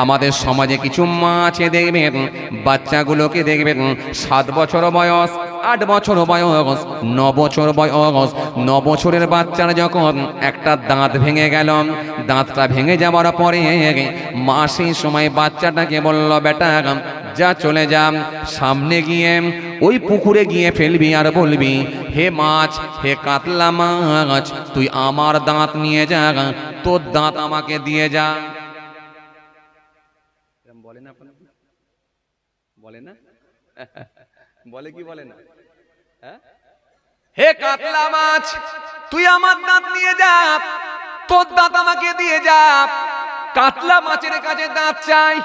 আমাদের সমাজে কিছু মা আছে দেখবেন, বাচ্চাগুলোকে দেখবেন 7 বছর বয়স, 8 বছর বয়স, 9 বছর বয়স, 9 বছরের বাচ্চার যখন একটা দাঁত ভেঙে গেল, দাঁতটা ভেঙে যাওয়ার পরে মা সেই সময় বাচ্চাটাকে বলল, বেটা যা চলে যা, সামনে গিয়ে ওই পুকুরে গিয়ে ফেলবি আর বলবি, হে মাছ, হে কাতলা মাছ, তুই আমার দাঁত নিয়ে যা, তোর দাঁত আমাকে দিয়ে যা। বলে না, বলে না, বলে কি বলে না? হে কাতলা মাছ, তুই আমার দাঁত নিয়ে যা, তোর দাঁত আমাকে দিয়ে যা। কাতলা মাছের কাছে দাঁত চাই।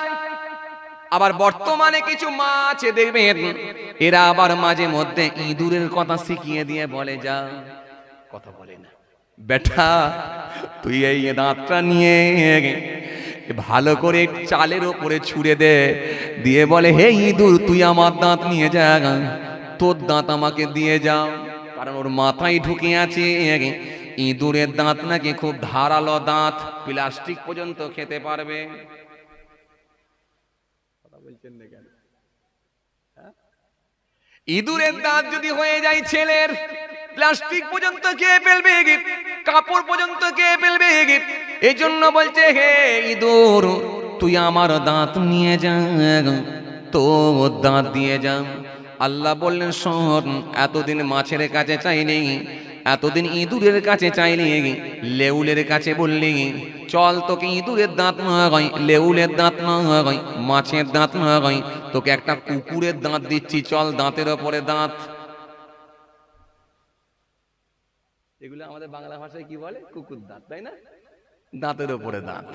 আবার বর্তমানে কিছু মাছ দেখবেন, এরা আবার মাঝে মধ্যে ইঁদুরের কথা শিখিয়ে দিয়ে বলে, যা, কথা বলে না, বেটা তুই এই দাঁতটা নিয়ে ভালো করে চালের ওপরে ছুঁড়ে দে, দিয়ে বলে, হে ইঁদুর, তুই আমার দাঁত নিয়ে যা, তোর দাঁত আমাকে দিয়ে যাও। কারণ ওর মাথায় ঢুকে আছে ইঁদুরের দাঁত নাকি খুব ধারালো দাঁত, প্লাস্টিক পর্যন্ত খেতে পারবে। ইঁদুরের দাঁত যদি হয়ে যায় ছেলের, প্লাস্টিক পর্যন্ত খেয়ে ফেলবে, কাপড় পর্যন্ত খেয়ে ফেলবে। এই জন্য বলছে, হে ইঁদুর, তুই আমার দাঁত নিয়ে যা, তোর দাঁত দিয়ে যা। আল্লাহ বললেন, শোন, এতদিন মাছের কাছে চাইনি, এতদিন ইঁদুরের কাছে চাইনি, লেউলের কাছে বললি, চল তোকে ইঁদুরের দাঁত না হয়, লেউলের দাঁত না হয়, মাছের দাঁত না হয়, তোকে একটা কুকুরের দাঁত দিচ্ছি, চল, দাঁতের ওপরে দাঁত। এগুলো আমাদের বাংলা ভাষায় কি বলে? কুকুর দাঁত, তাই না? দাঁতের ওপরে দাঁত।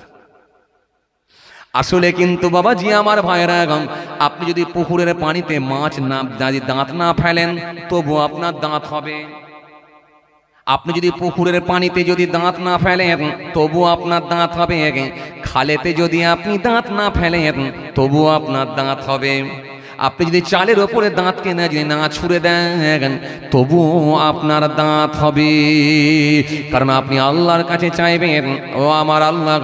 আসলে কিন্তু বাবাজি আমার ভাইরা, আপনি যদি পুকুরের পানিতে মাছ না দাঁত না ফেলেন, তবু আপনার দাঁত হবে। আপনি যদি পুকুরের পানিতে যদি দাঁত না ফেলেন, তবু আপনার দাঁত হবে। খালেতে যদি আপনি দাঁত না ফেলেন, তবু আপনার দাঁত হবে। আপনি যদি চালের ওপরে দাঁতকে না ছুঁড়ে দেন, তবুও আপনার দাঁত হবে। কারণ আপনি আল্লাহর কাছে চাইবেন, ও আমার আল্লাহ,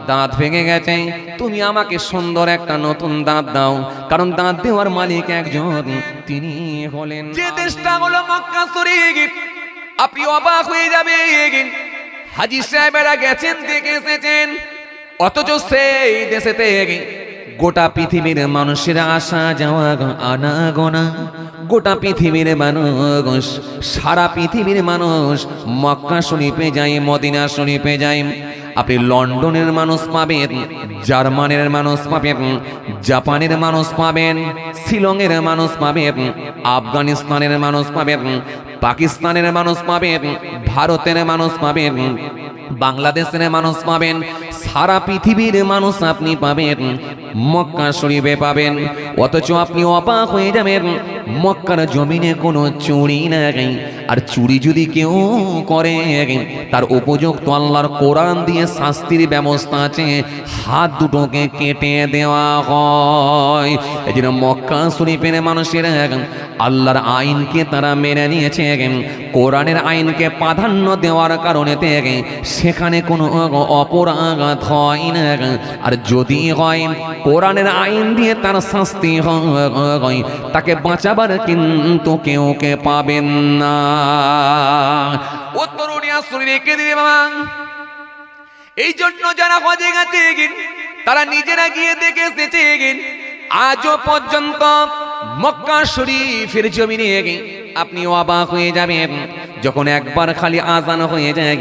দাঁত ভেঙে গেছে, তুমি আমাকে সুন্দর একটা নতুন দাঁত দাও। কারণ দাঁত দেওয়ার মালিক একজন, তিনি হলেন। যে দেশটা হলো মক্কা শরীফ, আপনি অবাক হয়ে যাবেন, হাজী সাহেবেরা গেছেন, দেখে এসেছেন, অথচ সেই দেশেতে গোটা পৃথিবীর মানুষের আসা যাওয়া আনাগোনা, গোটা পৃথিবীর মানুষ, সারা পৃথিবীর মানুষ মক্কা শরীফে যায়, মদিনা শরীফে যায়। আপনি লন্ডনের মানুষ পাবেন, জার্মানের মানুষ পাবেন, জাপানের মানুষ পাবেন, শিলংয়ের মানুষ পাবেন, আফগানিস্তানের মানুষ পাবেন, পাকিস্তানের মানুষ পাবেন, ভারতের মানুষ পাবেন, বাংলাদেশের মানুষ পাবেন, সারা পৃথিবীর মানুষ আপনি পাবেন, মক্কা শরীফে পাবেন। অথচ আপনি অবাক হয়ে যাবেন, মক্কার জমিনে কোনো চুরি নাই। আর চুরি যদি কেউ করে, তার উপযুক্ত আল্লাহর কোরআন দিয়ে শাস্তির ব্যবস্থা আছে, হাত দুটোকে কেটে দেওয়া হয়। এই জন্য মক্কা শরীফের মানুষের আল্লাহর আইনকে তারা মেনে নিয়েছে, কোরআনের আইনকে প্রাধান্য দেওয়ার কারণে সেখানে কোনো অপরাধ হয় না। আর যদি হয়, কোরআনের আইন দিয়ে তার শাস্তি হয়, তাকে বাঁচাবার কিন্তু কেউ কে পাবেন না। ও তরুণী আসলে রেখে দিবে বাবা। এই জন্য যারা হজে গেছে, তারা নিজেরা গিয়ে দেখে এসেছে, আজও পর্যন্ত মক্কা শরীফের জমিনে আপনি অবাক হয়ে যাবেন, যখন একবার খালি আজান হয়ে যায়,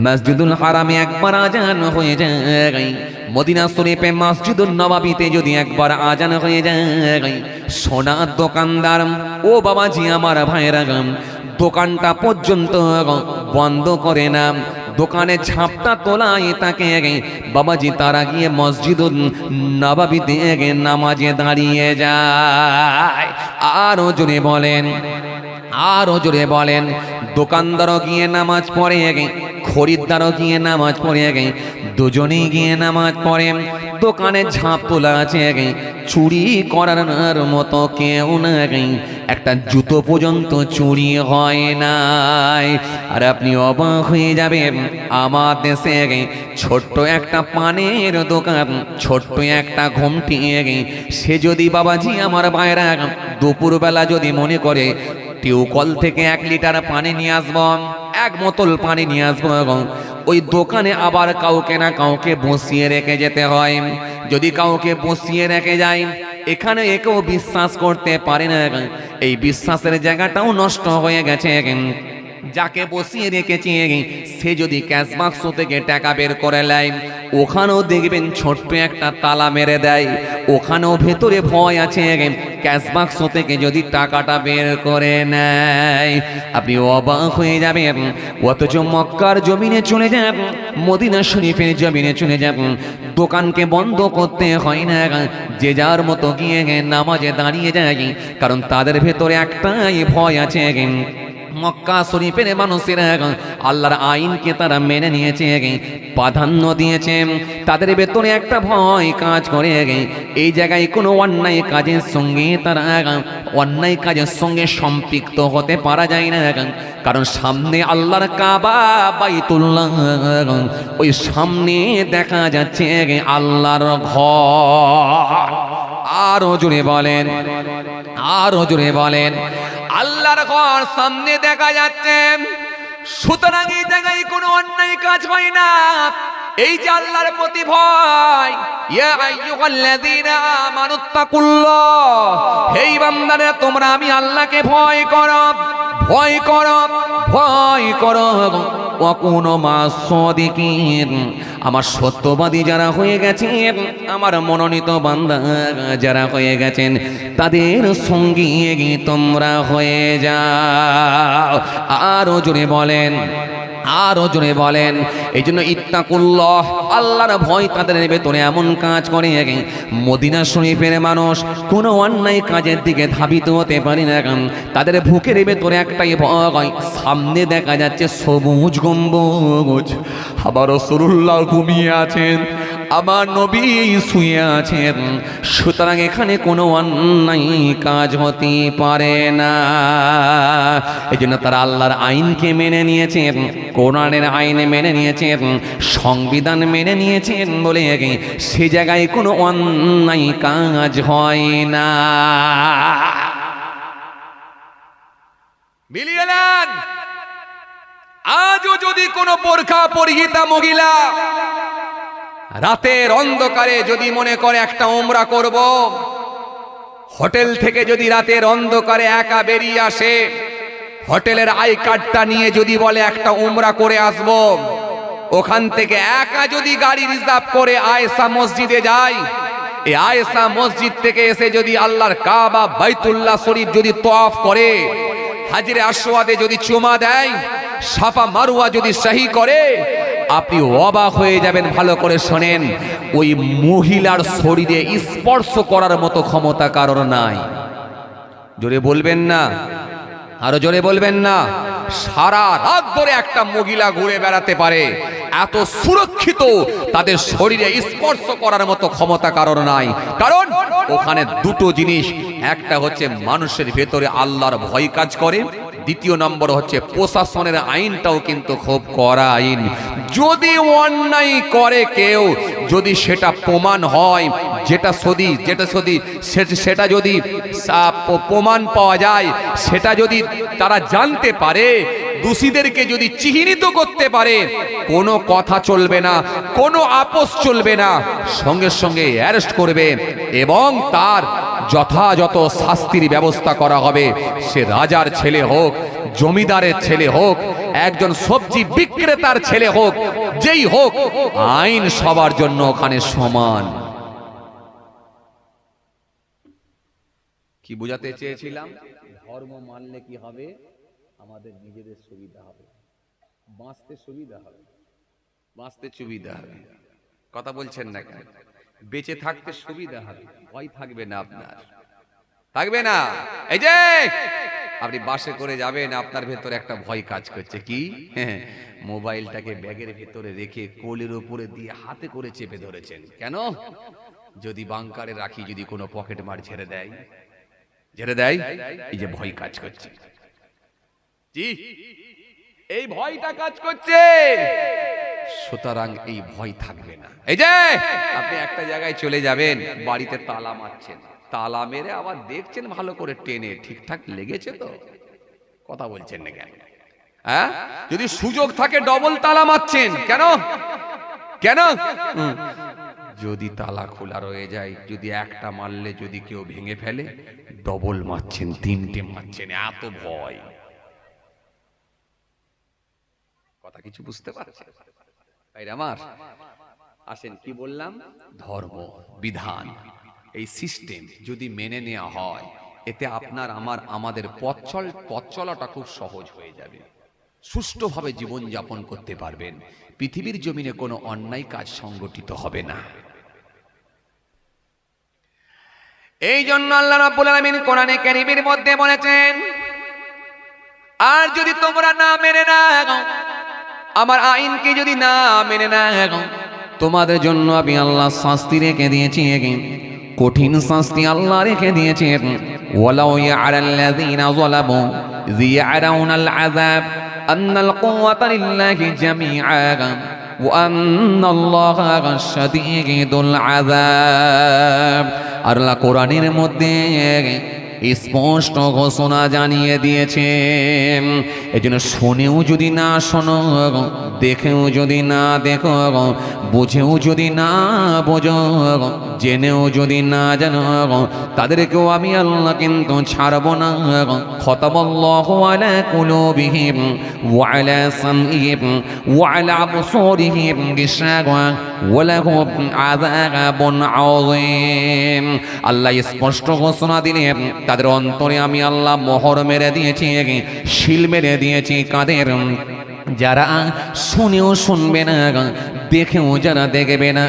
মসজিদুল হারামে একবার আজান হয়ে যায়, মদিনা শরীফে মসজিদুল নববীতে যদি একবার আজান হয়ে যায়, সোনার দোকানদার, ও বাবাজি আমার ভাইরা, দোকানটা পর্যন্ত বন্ধ করে না, দোকানে ঝাপটা তোলায় তাকে বাবাজি তারা গিয়ে মসজিদুল নববীতে নামাজে দাঁড়িয়ে যায়। আরো জোরে বলেন, আরো জোরে বলেন, দোকানদারও গিয়ে নামাজ পড়ে, খরিদ্দারও গিয়ে নামাজ পড়ে, দুজনেই গিয়ে নামাজ পড়ে। দোকানে ঝাঁপ তোলা আছে, চুরি করার মতো কেউ নাই, একটা জুতো পর্যন্ত চুরি হয় নাই। আর আপনি অবাক হয়ে যাবেন, আমার দেশে ছোট্ট একটা পানের দোকান, ছোট্ট একটা ঘুমটি, সে যদি বাবাজি আমার ভাইরা দুপুরবেলা যদি মনে করে টিউকল থেকে 1 লিটার পানি নিয়ে আসবো, 1 বোতল পানি নিয়ে আসবো, ওই দোকানে আবার কাউকে না কাউকে বসিয়ে রেখে যেতে হয়। যদি কাউকে বসিয়ে রেখে যায়, এখানে একেও বিশ্বাস করতে পারে না, এই বিশ্বাসের জায়গাটাও নষ্ট হয়ে গেছে। যাকে বসিয়ে রেখেছে সে যদি ক্যাশ বাক্স থেকে টাকা বের করে নেয়, ওখানেও দেখবেন ছোট্ট একটা তালা মেরে দেয়, ওখানেও ভেতরে ভয় আছে, ক্যাশ বাক্স থেকে যদি টাকাটা বের করে নেয়। আপনি অবাক হয়ে যাবেন। অথচ মক্কার জমিনে চলে যান, মদিনা শরীফের জমিনে চলে যান, দোকানকে বন্ধ করতে হয় না, যে যার মতো গিয়ে নামাজে দাঁড়িয়ে যায়, কারণ তাদের ভেতরে একটাই ভয় আছে। মক্কা শরীফের মানুষেরা আল্লাহর আইনকে তারা মেনে নিয়েছে, প্রাধান্য দিয়েছে, তাদের ভেতরে একটা ভয় কাজ করে। এই জায়গায় কোনো অন্যায় কাজের সঙ্গে তারা অন্যায় কাজের সঙ্গে সম্পৃক্ত হতে পারা যায় না, কারণ সামনে আল্লাহর কাবা বাইতুল্লাহ, ওই সামনে দেখা যাচ্ছে আল্লাহর ঘর। আরো জোরে বলেন, আরো জোরে বলেন, আল্লাহর ঘর সামনে দেখা যাচ্ছে। সুতরাং এই জায়গায় কোনো অন্যায় কাজ হয় না। এই যে আল্লাহর প্রতি ভয়, ইয়া আইয়ুহাল্লাযীনা আমানুত্তাকুল্লাহ, হে বান্দারা তোমরা আমি আল্লাহকে ভয় করো, ভয় করো, ভয় করো। ওয়াকুনু মা'আস সাদিকিন, আমার সত্যবাদী যারা হয়ে গেছেন, আমার মনোনীত বান্দা যারা হয়ে গেছেন, তাদের সঙ্গী তোমরা হয়ে যাও। আরো জোরে বলেন, আরো জোরে বলেন। এই জন্য ইত্তাকুল্লাহ, আল্লাহর ভয় তাদের ভেতরে এমন কাজ করে, মদিনা শরীফের মানুষ কোনো অন্যায় কাজের দিকে ধাবিত হতে পারে না, তাদের বুকের ভেতরে একটাই ভয়, সামনে দেখা যাচ্ছে সবুজ গম্বুজ, আবার রাসূলুল্লাহ ঘুমিয়ে আছেন, আমার নবী শুয়ে আছেন। সুতরাং এখানে কোনো অন্যায় কাজ হতে পারে না। এই জন্য তারা আল্লাহর আইনকে মেনে নিয়েছেন, কোরআনের আইনে মেনে নিয়েছেন, সংবিধান মেনে নিয়েছেন বলে সে জায়গায় কোনো অন্যায় কাজ হয় না। মিলিয়ে নেন, আজও যদি কোনো বোরখা পরিহিতা মহিলা রাতের অন্ধকারে যদি মনে করে একটা উমরা করব, হোটেল থেকে যদি রাতের অন্ধকারে একা বেরিয়ে আসে, হোটেলের আই কার্ডটা নিয়ে যদি বলে একটা উমরা করে আসব, ওখান থেকে একা যদি গাড়ি রিজার্ভ করে আয়েশা মসজিদে যায়, এই আয়েশা মসজিদ থেকে এসে যদি আল্লাহর কাবা বাইতুল্লাহ শরীফ যদি তওয়াফ করে, হাজরে আসওয়াদে যদি চুমা দেয়, সাফা মারওয়া যদি সহি করে, আপনি অবাক হয়ে যাবেন। ভালো করে শোনেন, ওই মহিলার শরীরে স্পর্শ করার মতো ক্ষমতা কারোর নাই। জোরে বলবেন না, আরো জোরে বলবেন না। সারা রাত ধরে একটা মহিলা ঘুরে বেড়াতে পারে, এত সুরক্ষিত, তাদের শরীরে স্পর্শ করার মতো ক্ষমতা কারোর নাই। কারণ ওখানে দুটো জিনিস, একটা হচ্ছে মানুষের ভেতরে আল্লাহর ভয় কাজ করে, দ্বিতীয় নম্বর হচ্ছে প্রশাসনের আইনটাও কিন্তু খুব কড়া আইন। যদি অন্যায় করে কেউ, যদি সেটা প্রমাণ হয়, যেটা যদি প্রমাণ পাওয়া যায়, সেটা যদি তারা জানতে পারে, দোষীদেরকে যদি চিহ্নিত করতে পারে, কোনো কথা চলবে না, কোনো আপোষ চলবে না, সঙ্গে সঙ্গে অ্যারেস্ট করবে এবং তার যথাযথ শাস্তির ব্যবস্থা করা হবে। সে রাজার ছেলে হোক, জমিদারের ছেলে হোক, একজন সবজি বিক্রেতার ছেলে হোক, যেই হোক, আইন সবার জন্য ওখানে সমান। কি বোঝাতে চেয়েছিলাম? ধর্ম মানলে কি হবে? আমাদের নিজেদের সুবিধা হবে, বাঁচতে সুবিধা হবে, বাঁচতে সুবিধা হবে। কথা বলছেন না কেন? বেঁচে থাকতে সুবিধা হবে, ভয় থাকবে না, আপনার থাকবে না। এই যে আপনি বাসে করে যাবেন, আপনার ভেতরে একটা ভয় কাজ করছে, কি? মোবাইলটাকে ব্যাগের ভেতরে রেখে কোলের উপরে দিয়ে হাতে করে চেপে ধরেছেন। কেন? যদি বাংকারে রাখি, যদি কোনো পকেট মার ছেড়ে দেয়, এই যে ভয় কাজ করছে, জি এই ভয়টা কাজ করছে। সুতরাং এই ভয় থাকবে না। এই যে আপনি একটা জায়গায় চলে যাবেন, বাড়িতে তালা মারছেন, তালা মেরে আবার দেখছেন ভালো করে টেনে ঠিকঠাক লেগেছে তো, কথা বলছেন না কেন? হ্যাঁ, যদি সুযোগ থাকে ডবল তালা মারছেন কেন? কেন? যদি তালা খোলা রয়ে যায়, যদি একটা মারলে যদি কেউ ভেঙে ফেলে, ডবল মারছেন, তিনটে মারছেন, এত ভয়। কথা কিছু বুঝতে পারছেন? আমার আসেন, কি বললাম? ধর্ম বিধান, এই সিস্টেম যদি মেনে নেওয়া হয়, এতে আপনার আমাদের পথ চলাটা খুব সহজ হয়ে যাবে, সুষ্ঠুভাবে জীবন যাপন করতে পারবেন, পৃথিবীর জমিনে কোনো অন্যায় কাজ সংগঠিত হবে না। এই জন্য আল্লাহ রাব্বুল আলামিন কোরআনে কারীমের মধ্যে বলেছেন, আর যদি তোমরা না মেনে নাও, আমার আইনকে যদি না মেনে নাও, তোমাদের জন্য আমি আল্লাহ শাস্তি রেখে দিয়েছি, কঠিন শাস্তি আল্লাহ রেখে দিয়েছি। ওয়ালাউ ইয়া'লাল্লাযীনা যালামু ইয়ারাউনাল আযাব আন্নাল কুওয়াতা লিল্লাহি জামিআ ওয়া আন্নাল্লাহা শাদীদুল আযাব। আল্লাহ কোরআনের মধ্যে স্পষ্ট ঘোষণা জানিয়ে দিয়েছেন। এজন্য শুনেও যদি না শোনো, দেখেও যদি না দেখো, বুঝেও যদি না বোঝো, জেনেও যদি না জানো, তাদেরকেও আমি আল্লাহ কিন্তু ছাড়ব না। খতামাল্লাহু আলা কুলুবিহিম ওয়া আলা সামইহিম ওয়া আলা আবসারিহিম গিশাওয়া ওয়া লাহুম আযাবুন আযীম। আল্লাহ স্পষ্ট ঘোষণা দিলেন, তাদের অন্তরে আমি আল্লাহ মোহর মেরে দিয়েছি, শিল মেরে দিয়েছি। কাদের? যারা শুনেও শুনবে না, দেখেও যারা দেখবে না।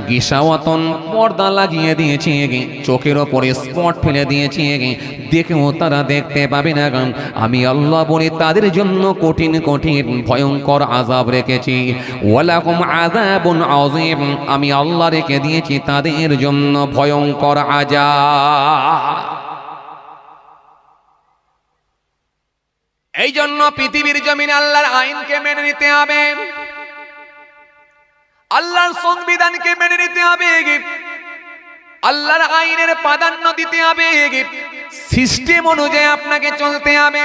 গিশাওয়াতন পর্দা লাগিয়ে দিয়েছি, চোখের ওপরে স্পট ফেলে দিয়েছি, দেখেও তারা দেখতে পাবে না। আমি আল্লাহ বলি তাদের জন্য কঠিন কঠিন ভয়ঙ্কর আযাব রেখেছি। ওয়ালাকুম আযাবুন আযীম, আমি আল্লাহ রেখে দিয়েছি তাদের জন্য ভয়ঙ্কর আযাব। এই জন্য পৃথিবীর জমিনে আল্লাহর আইনকে মেনে নিতে হবে, আল্লাহর সংবিধানকে মেনে নিতে হবে, আল্লাহর আইনের প্রাধান্য দিতে হবে, সিস্টেম অনুযায়ী আপনাকে চলতে হবে।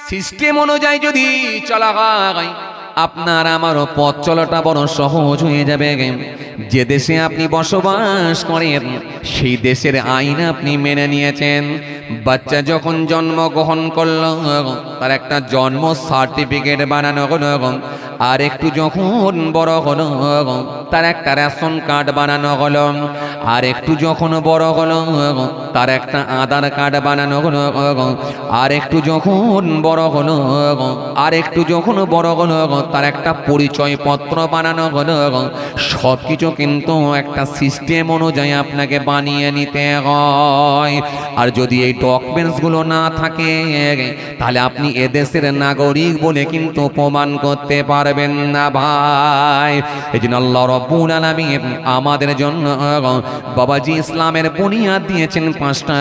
সিস্টেম অনুযায়ী যদি চলা হয়, আপনার আমারও পথ চলাটা বড় সহজ হয়ে যাবে। যে দেশে আপনি বসবাস করেন, সেই দেশের আইন আপনি মেনে নিয়েছেন। বাচ্চা যখন জন্মগ্রহণ করল, তার একটা জন্ম সার্টিফিকেট বানানো হলো, আর একটু যখন বড় হলো, তার একটা রেশন কার্ড বানানো হলো, আর একটু যখন বড় হলো, তার একটা আধার কার্ড বানানো হলো, আর একটু যখন বড় হলো, আর একটু যখন বড় হলো, তার একটা পরিচয় পত্র বানানো হলো। সব কিছু কিন্তু একটা সিস্টেম অনুযায়ী আপনাকে বানিয়ে নিতে হয়। আর যদি এই ডকুমেন্টসগুলো না থাকে, তাহলে আপনি এদেশের নাগরিক বলে কিন্তু প্রমাণ করতে পারবেন না ভাই। এই জন্য আল্লাহ রাব্বুল আলামিন আমাদের জন্য বাবাজি ইসলামের বুনিয়াদ দিয়েছেন 5টা।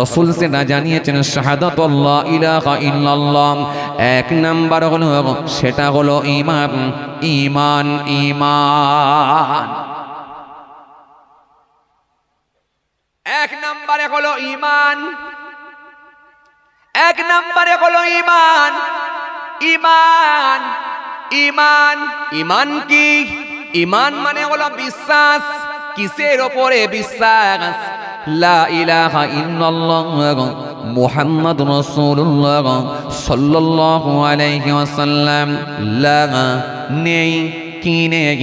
রাসূল সেটা জানিয়েছেন শাহাদাতুল্লাহ ইলাহা ইল্লাল্লাহ। 1 নাম্বার হলো, সেটা হলো ঈমান। ঈমান ঈমান 1 নম্বরে হলো ঈমান। 1 নম্বরে হলো ঈমান। ঈমান ঈমান ঈমান কি? ঈমান মানে হলো বিশ্বাস। কিসের উপরে বিশ্বাস? লা ইলাহা ইল্লাল্লাহ মুহাম্মাদুর রাসূলুল্লাহ সাল্লাল্লাহু আলাইহি ওয়াসাল্লাম। লা নেই কি নেই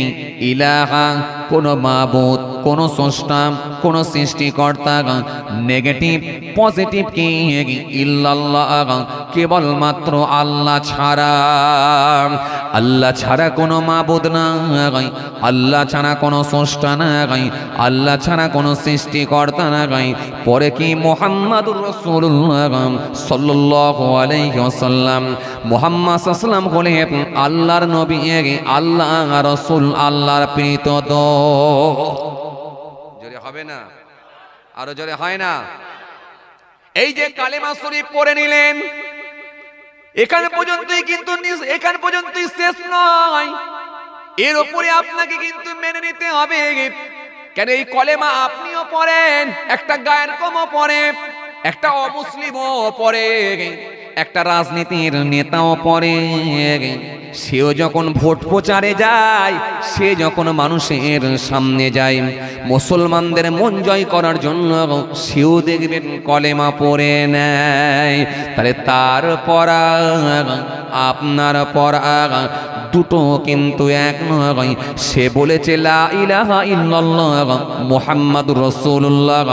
ইলাহা, কোনো মাবুদ, কোনো স্রষ্টা, কোনো সৃষ্টিকর্তা, নেগেটিভ পজিটিভ কি ইল্লাল্লাহ, কেবলমাত্র আল্লাহ ছাড়া। আল্লাহ ছাড়া কোনো মাবুদ নাই, আল্লাহ ছাড়া কোনো স্রষ্টা নাই, আল্লাহ ছাড়া কোনো সৃষ্টিকর্তা নাই। পরে কি মুহাম্মাদুর রাসূলুল্লাহ সাল্লাল্লাহু আলাইহি ওয়াসাল্লাম, মুহাম্মদ সাল্লাল্লাহু আলাইহি ওয়াসাল্লাম হলেন আল্লাহর নবী, আল্লাহ রাসূল, আল্লাহর প্রেরিত দূত। জোরে হবে না? আরো জোরে হয় না? এই যে কালেমা শরীফ পড়ে নিলেন, এখান পর্যন্তই, কিন্তু এখান পর্যন্তই শেষ নয়, এর উপরে আপনাকে কিন্তু মেনে নিতে হবে। কেন এই কলেমা আপনিও পড়েন, একটা গায়কও পড়ে, একটা অমুসলিমও পড়ে, একটা রাজনীতির নেতাও পড়ে। সেও যখন ভোট প্রচারে যায়, সে যখন মানুষের সামনে যায় মুসলমানদের মন জয় করার জন্য, সেও দেখবেন কলেমা পড়ে নেয়। তাহলে তার পড়া আপনার পড়া দুটো কিন্তু এক নয়। সে বলেছে লা ইলাহা ইল্লাল্লাহ মুহাম্মাদুর রাসূলুল্লাহ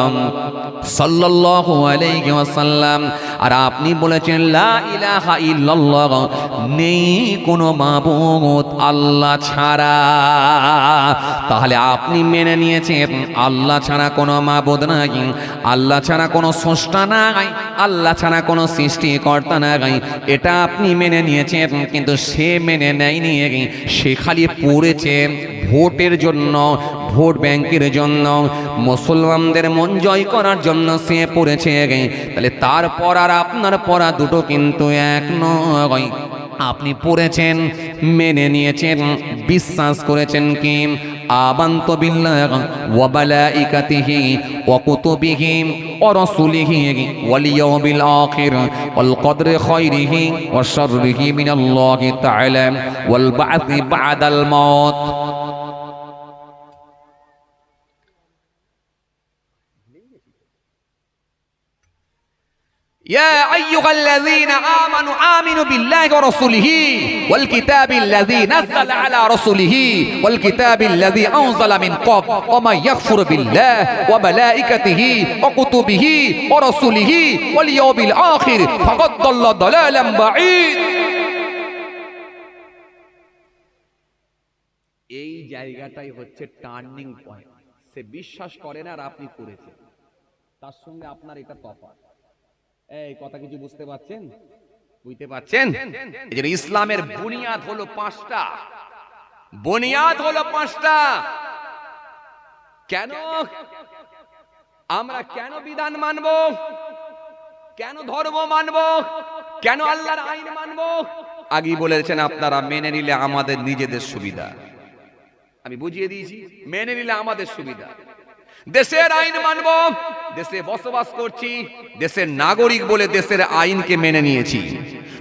সাল্লাল্লাহু আলাইহি ওয়াসাল্লাম, আর আপনি বলেছেন লা ইলাহা ইল্লাল্লাহ, নেই কোনো মাবুদ আল্লাহ ছাড়া। তাহলে আপনি মেনে নিয়েছেন আল্লাহ ছাড়া কোনো মাবুদ নাই, আল্লাহ ছাড়া কোনো স্রষ্টা নাই, আল্লাহ ছাড়া কোনো সৃষ্টিকর্তা নাই, এটা আপনি মেনে নিয়েছেন। কিন্তু সে মেনে নেয়নি, সে খালি পড়েছে ভোটের জন্য, ভোট ব্যাংকের জন্য, মুসলমানদের মন জয় করার জন্য সে পড়েছে। তাহলে তার পড়ার আপনার পড়া দুটো কিন্তু এক নয়। আপনি পড়েছেন, মেনে নিয়েছেন, বিশ্বাস করেছেন কি আমানতু বিল্লাহি ওয়া মালাইকাতিহি ওয়া কুতুবিহি ওয়া রাসূলিহি ওয়াল ইয়াউমিল আখির ওয়াল কদরি খায়রিহি ওয়া শাররিহি মিনাল্লাহি তাআলা ওয়াল বা'থি বা'দাল মাউত। يا أيها الذين آمنوا آمنوا بالله ورسوله والكتاب الذي نزل على رسوله والكتاب الذي أنزل من قبل ومن يكفر بالله وملائكته وكتبه ورسوله واليوم الآخر فقد ضل ضلالا بعيدا। এই জায়গাটাই হচ্ছে টার্নিং পয়েন্ট। সে বিশ্বাস করে না আর আপনি করেছেন, তার সঙ্গে আপনার এটা তফাৎ। এই কথা কিছু বুঝতে পারছেন? বুঝতে পারছেন? এই যে ইসলামের বুনিয়াদ হলো পাঁচটা, বুনিয়াদ হলো পাঁচটা। কেন আমরা কেন বিধান মানব, কেন ধর্ম মানব, কেন আল্লাহর আইন মানব? আগেই বলেছেন আপনারা, মেনে নিলে আমাদের নিজেদের সুবিধা। আমি বুঝিয়ে দিয়েছি, মেনে নিলে আমাদের সুবিধা। দেশের আইন মানব, দেশে বসবাস করছি, দেশের নাগরিক বলে দেশের আইনকে মেনে নিয়েছি।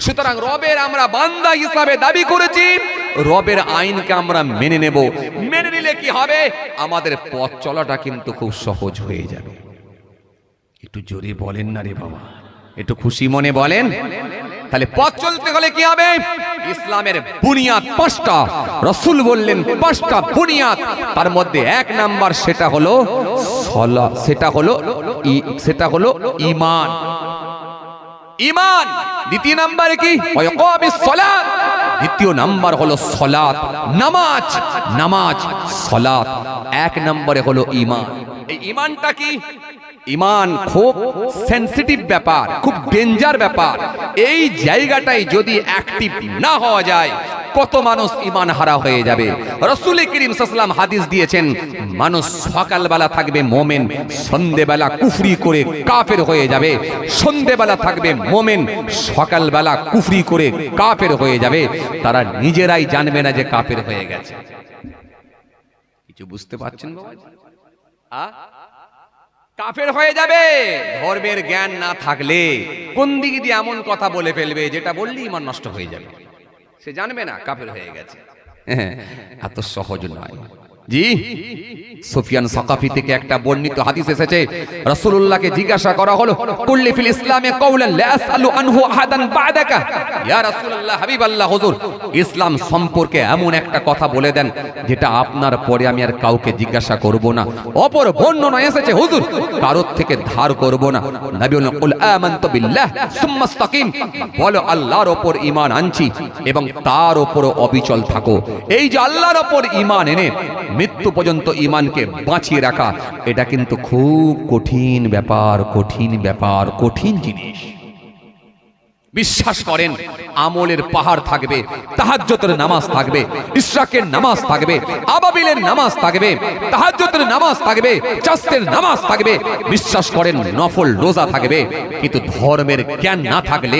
সুতরাং রবের আমরা বান্দা হিসাবে দাবি করেছি, রবের আইনকে আমরা মেনে নেব। মেনে নিলে কি হবে? আমাদের পথ চলাটা কিন্তু খুব সহজ হয়ে যাবে। একটু জোরে বলেন না রে বাবা, একটু খুশি মনে বলেন। তাহলে পথ চলতে হলে কি হবে? ইসলামের বুনিয়াদ পাঁচটা, রাসূল বললেন পাঁচটা বুনিয়াদ। তার মধ্যে এক নাম্বার সেটা হলো সালাত, সেটা হলো ঈমান। ঈমান। দ্বিতীয় নাম্বার কি? ওয়াকাবিস সালাত। দ্বিতীয় নাম্বার হলো সালাত, নামাজ। নামাজ, সালাত। এক নম্বরে হলো ঈমান। এই ঈমানটা কি? ঈমান খুব সেনসিটিভ ব্যাপার, খুব ডেঞ্জার ব্যাপার। এই জায়গাটাই যদি অ্যাক্টিভ না হওয়া যায়, কত মানুষ ঈমান হারা হয়ে যাবে। রাসূল করিম সাল্লাল্লাহু আলাইহি ওয়াসাল্লাম হাদিস দিয়েছেন, মানুষ সকালবেলা থাকবে মুমিন, সন্ধ্যেবেলা কুফরি করে কাফের হয়ে যাবে। সন্ধ্যেবেলা থাকবে মুমিন, সকালবেলা কুফরি করে কাফের হয়ে যাবে। তারা নিজেরাই জানবে না যে কাফের হয়ে গেছে। কিছু বুঝতে পারছেন বাবা? কাফের হয়ে যাবে ধর্মের জ্ঞান না থাকলে। কোন দিক দিয়ে এমন কথা বলে ফেলবে যেটা বললেই ঈমান নষ্ট হয়ে যাবে, সে জানবে না কাফের হয়ে গেছে। এত সহজ নয়। জি, সুফিয়ান সাকাফি থেকে একটা বর্ণিত হাদিস এসেছে, রাসূলুল্লাহকে জিজ্ঞাসা করা হলো, কুল্লি ফিল ইসলামে কাওলান লা আসআলু আনহু আহাদান বা'দাকা। ইয়া রাসূলুল্লাহ, হাবিবাল্লাহ হুজুর, ইসলাম সম্পর্কে এমন একটা কথা বলে দেন যেটা আপনার পরে আমি আর কাউকে জিজ্ঞাসা করব না। অপর বর্ণনা এসেছে, হুজুর কারোর থেকে ধার করব না। নবী বললেন, কুল আমানতু বিল্লাহ সুম্মা ইসতাকিম, বলো আল্লাহর উপর ঈমান আনছি এবং তার উপর অবিচল থাকো। এই যে আল্লাহর উপর ঈমান এনে মৃত্যু পর্যন্ত ঈমানকে বাঁচিয়ে রাখা, এটা কিন্তু খুব কঠিন ব্যাপার, কঠিন ব্যাপার, কঠিন জিনিস। বিশ্বাস করেন, আমলের পাহাড় থাকবে, তাহাজ্জুদের নামাজ থাকবে, ইশরাকের নামাজ থাকবে, আবাবিলের নামাজ থাকবে, তাহাজ্জুদের নামাজ থাকবে, চাস্তের নামাজ থাকবে, বিশ্বাস করেন নফল রোজা থাকবে, কিন্তু ধর্মের জ্ঞান না থাকলে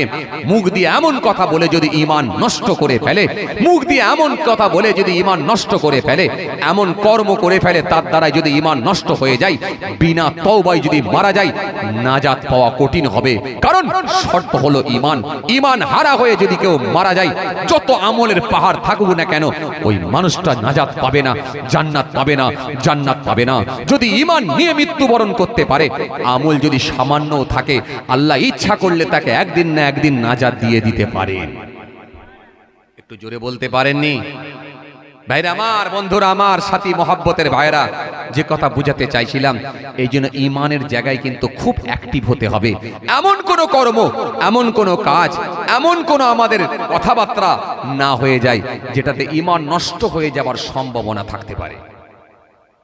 মুখ দিয়ে এমন কথা বলে যদি ঈমান নষ্ট করে ফেলে, মুখ দিয়ে এমন কথা বলে যদি ঈমান নষ্ট করে ফেলে, এমন কর্ম করে ফেলে তার দ্বারা যদি ঈমান নষ্ট হয়ে যায়, বিনা তওবায় যদি মারা যায়, নাজাত পাওয়া কঠিন হবে। কারণ শর্ত হলো ঈমান। ঈমান হারা হয়ে যদি কেউ মারা যায়, যত আমলের পাহাড় থাকুক না কেন, ওই মানুষটা নাজাত পাবে না, জান্নাত পাবে না, জান্নাত পাবে না। যদি ঈমান নিয়ে মৃত্যুবরণ করতে পারে, আমল যদি সামান্যও থাকে, আল্লাহ ইচ্ছা করলে তাকে একদিন না একদিন নাজাত দিয়ে দিতে পারেন। একটু জোরে বলতে পারেননি? ভাইরা আমার, বন্ধুরা আমার, সাথী মহব্বতের ভাইরা, যে কথা বুঝাতে চাইছিলাম, এই জন্য ঈমানের জায়গায় কিন্তু খুব অ্যাক্টিভ হতে হবে। এমন কোন কর্ম, এমন কোন কাজ, এমন কোন আমাদের কথাবার্তা না হয়ে যায় যেটাতে ঈমান নষ্ট হয়ে যাবার সম্ভাবনা থাকতে পারে।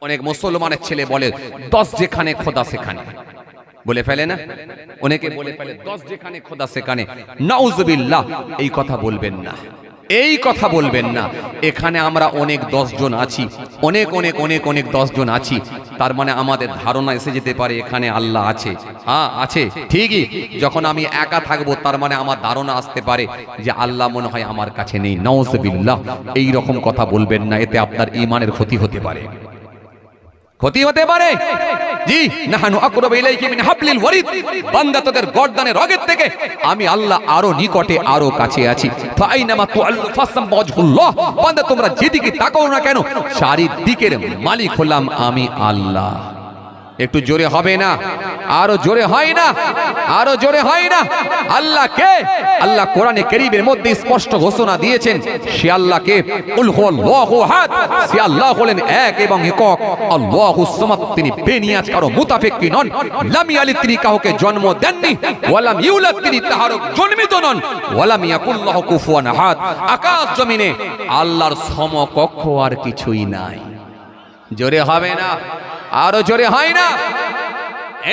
অনেক মুসলমানের ছেলে বলে 10 যেখানে খোদা সেখানে, বলে ফেলে না? অনেকে বলে ফেলে 10 যেখানে খোদা সেখানে। নাউজুবিল্লাহ, এই কথা বলবেন না, এই কথা বলবেন না। এখানে আমরা অনেক 10 জন আছি, অনেক অনেক অনেক অনেক 10 জন আছি, তার মানে আমাদের ধারণা এসে যেতে পারে এখানে আল্লাহ আছে। হ্যাঁ আছে, ঠিকই। যখন আমি একা থাকবো, তার মানে আমার ধারণা আসতে পারে যে আল্লাহ মনে হয় আমার কাছে নেই। নাউজুবিল্লাহ, এই রকম কথা বলবেন না, এতে আপনার ঈমানের ক্ষতি হতে পারে, ক্ষতি হতে পারে। জি, নাহানু আকরাবু ইলাইহি মিন হাবলিল ওয়ারিদ, বান্দা তোদের গর্দানের রগের থেকে আমি আল্লাহ আরো নিকটে, আরো কাছে আছি। ফাইনামা তুআল্লু ফাসাম ওয়াজহুল্লাহ, বান্দা তোমরা যেদিকে তাকাও না কেন, চারিদিকের মালিক হলাম আমি আল্লাহ। একটু জোরে হবে না? আরো জোরে হয় না? আরো জোরে হয় না? আল্লাহ কে? আল্লাহ কোরআনে কারীমের মধ্যে স্পষ্ট ঘোষণা দিয়েছেন, সে আল্লাহ কে? কুল হুয়াল্লাহু আহাদ, সে আল্লাহ হলেন এক এবং একক। আল্লাহুস সামাদ, তিনি বেনিয়াজ, কারো মুতাফিক্কি নন। লাম ইয়ালিদ, তিনি কাউকে জন্ম দেননি। ওয়ালাম ইউলাদ, তিনি তাহারও জন্মিত নন। ওয়ালাম ইয়াকুল্লাহু কুফুয়ান আহাদ, আকাশ জমিনে আল্লাহর সমকক্ষ আর কিছুই নাই। জোরে হবে না? আরো জোরে হয় না?